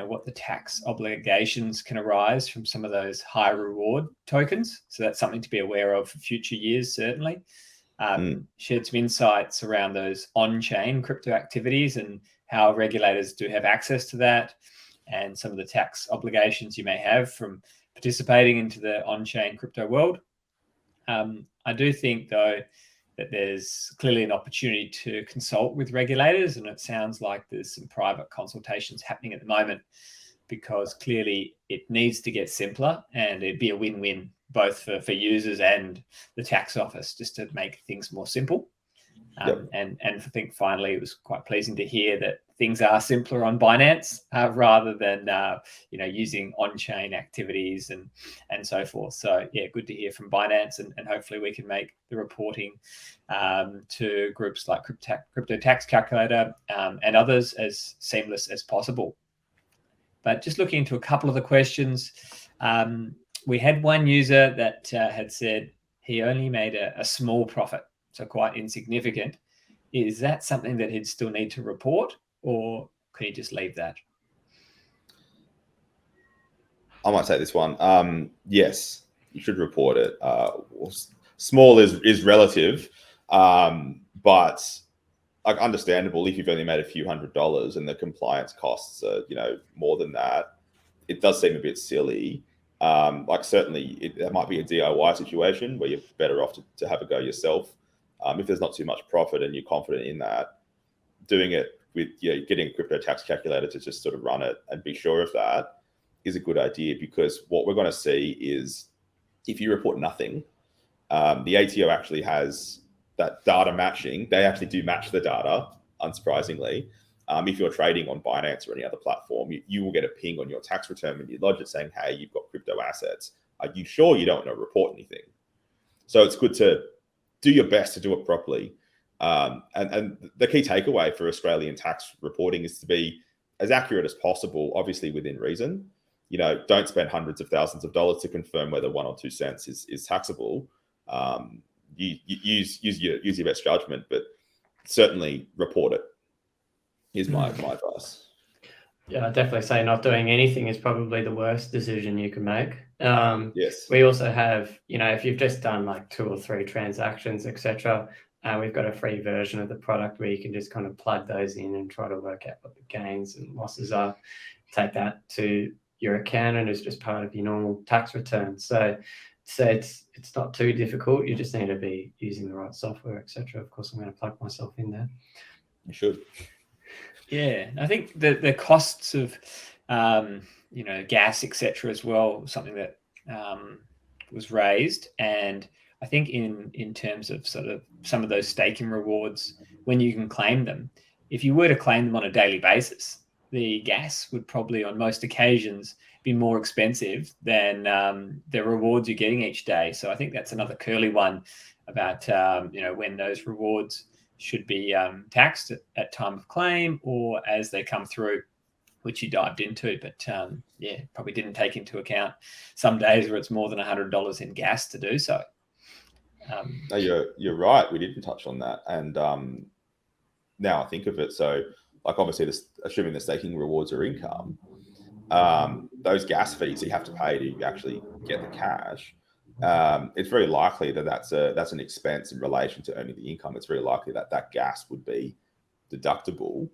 what the tax obligations can arise from some of those high reward tokens. So that's something to be aware of for future years, certainly. Shared some insights around those on-chain crypto activities and how regulators do have access to that, and some of the tax obligations you may have from participating into the on-chain crypto world. I do think, though, that there's clearly an opportunity to consult with regulators, and it sounds like there's some private consultations happening at the moment, because clearly it needs to get simpler, and it'd be a win-win both for users and the tax office, just to make things more simple. And I think finally it was quite pleasing to hear that things are simpler on Binance rather than using on-chain activities and so forth. So yeah, good to hear from Binance, and hopefully we can make the reporting to groups like Crypto Tax Calculator and others as seamless as possible. But just looking into a couple of the questions, we had one user that had said he only made a small profit, so quite insignificant. Is that something that he'd still need to report, or could he just leave that? I might take this one. Yes, you should report it. Small is relative, but like understandable if you've only made a few $100s and the compliance costs are more than that. It does seem a bit silly. Like certainly that might be a DIY situation where you're better off to have a go yourself. If there's not too much profit and you're confident in that, doing it with getting a crypto tax calculator to just sort of run it and be sure of that is a good idea, because what we're going to see is if you report nothing, the ATO actually has that data matching. They actually do match the data, unsurprisingly. If you're trading on Binance or any other platform, you will get a ping on your tax return when you lodge it saying, hey, you've got crypto assets. Are you sure you don't want to report anything? So it's good to do your best to do it properly. And the key takeaway for Australian tax reporting is to be as accurate as possible, obviously within reason. Don't spend hundreds of thousands of dollars to confirm whether 1 or 2 cents is taxable. You use your best judgment, but certainly report it is my advice. Yeah, I'd definitely say not doing anything is probably the worst decision you can make. Yes. We also have, if you've just done like 2 or 3 transactions, etc., we've got a free version of the product where you can just kind of plug those in and try to work out what the gains and losses are. Take that to your accountant as just part of your normal tax return. So it's not too difficult. You just need to be using the right software, etc. Of course, I'm going to plug myself in there. You should. Yeah, I think the costs of gas, etc., as well, something that was raised, and I think in terms of sort of some of those staking rewards, when you can claim them, if you were to claim them on a daily basis, the gas would probably on most occasions be more expensive than the rewards you're getting each day. So I think that's another curly one about when those rewards should be taxed at time of claim or as they come through, which you dived into. But probably didn't take into account some days where it's more than $100 in gas to do so. No, you're right. We didn't touch on that. And now I think of it, so like obviously assuming the staking rewards are income, those gas fees you have to pay to actually get the cash, it's very likely that's an expense in relation to earning the income. It's very likely that gas would be deductible.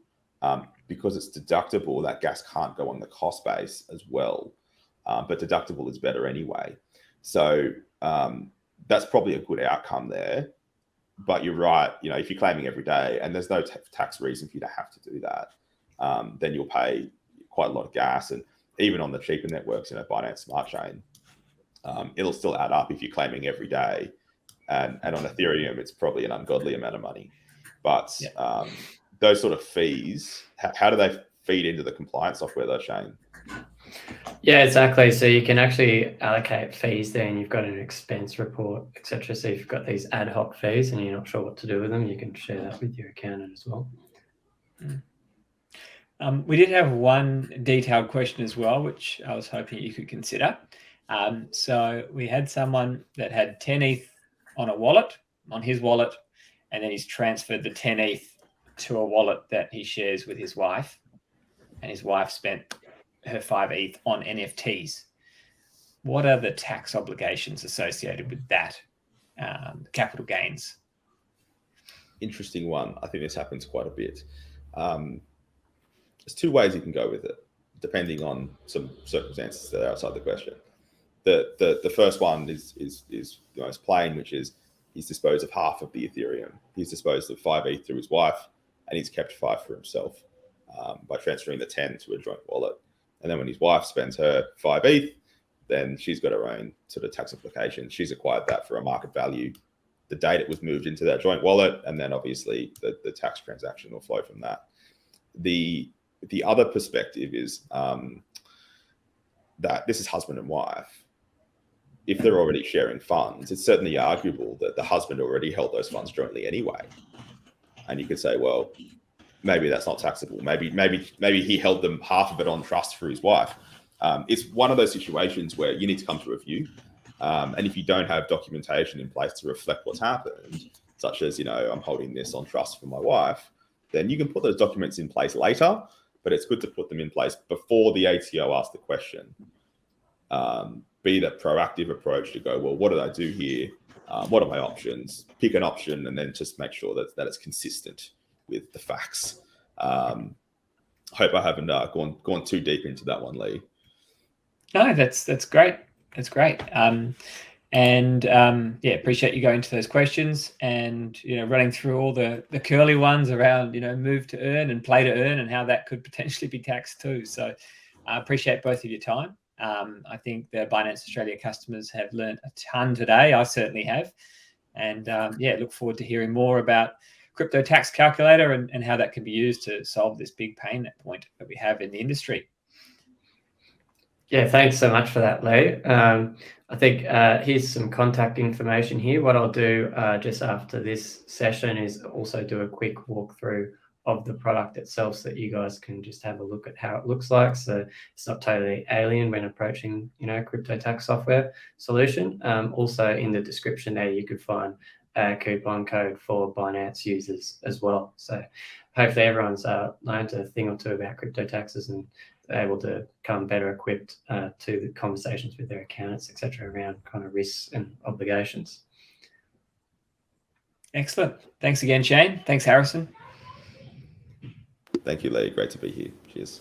Because it's deductible, that gas can't go on the cost base as well. But deductible is better anyway. So that's probably a good outcome there. But you're right, if you're claiming every day and there's no tax reason for you to have to do that, then you'll pay quite a lot of gas. And even on the cheaper networks, Binance Smart Chain, it'll still add up if you're claiming every day. And on Ethereum, it's probably an ungodly amount of money. But Yeah. those sort of fees, how do they feed into the compliance software though, Shane? Yeah, exactly. So you can actually allocate fees there, and you've got an expense report, etc. So if you've got these ad hoc fees and you're not sure what to do with them, you can share that with your accountant as well. We did have one detailed question as well, which I was hoping you could consider. So we had someone that had 10 ETH on a wallet, on his wallet, and then he's transferred the 10 ETH to a wallet that he shares with his wife, and his wife spent her 5 ETH on NFTs. What are the tax obligations associated with that, capital gains? Interesting one. I think this happens quite a bit. There's two ways you can go with it, depending on some circumstances that are outside the question. The first one is the most plain, which is he's disposed of half of the Ethereum. He's disposed of 5 ETH to his wife, and he's kept 5 for himself by transferring the 10 to a joint wallet. And then when his wife spends her 5 ETH, then she's got her own sort of tax application. She's acquired that for a market value the date it was moved into that joint wallet, and then obviously the tax transaction will flow from that. The other perspective is that this is husband and wife. If they're already sharing funds, it's certainly arguable that the husband already held those funds jointly anyway. And you could say, well, maybe that's not taxable. Maybe he held them, half of it on trust for his wife. It's one of those situations where you need to come to a view. And if you don't have documentation in place to reflect what's happened, such as, I'm holding this on trust for my wife, then you can put those documents in place later, but it's good to put them in place before the ATO asks the question. Be that proactive approach to go, well, what did I do here? What are my options? Pick an option and then just make sure that it's consistent with the facts. Hope I haven't gone too deep into that one, Leigh. No, that's great. That's great. Appreciate you going into those questions and running through all the curly ones around move to earn and play to earn and how that could potentially be taxed too. So I appreciate both of your time. I think the Binance Australia customers have learned a ton today. I certainly have. And look forward to hearing more about crypto tax calculator and how that can be used to solve this big pain point that we have in the industry. Yeah, thanks so much for that, Leigh. I think here's some contact information here. What I'll do just after this session is also do a quick walkthrough of the product itself so that you guys can just have a look at how it looks like. So it's not totally alien when approaching, crypto tax software solution. Also in the description there, you could find a coupon code for Binance users as well. So hopefully everyone's learned a thing or two about crypto taxes and able to come better equipped to the conversations with their accountants, etc., around kind of risks and obligations. Excellent. Thanks again, Shane. Thanks, Harrison. Thank you, Leigh. Great to be here. Cheers.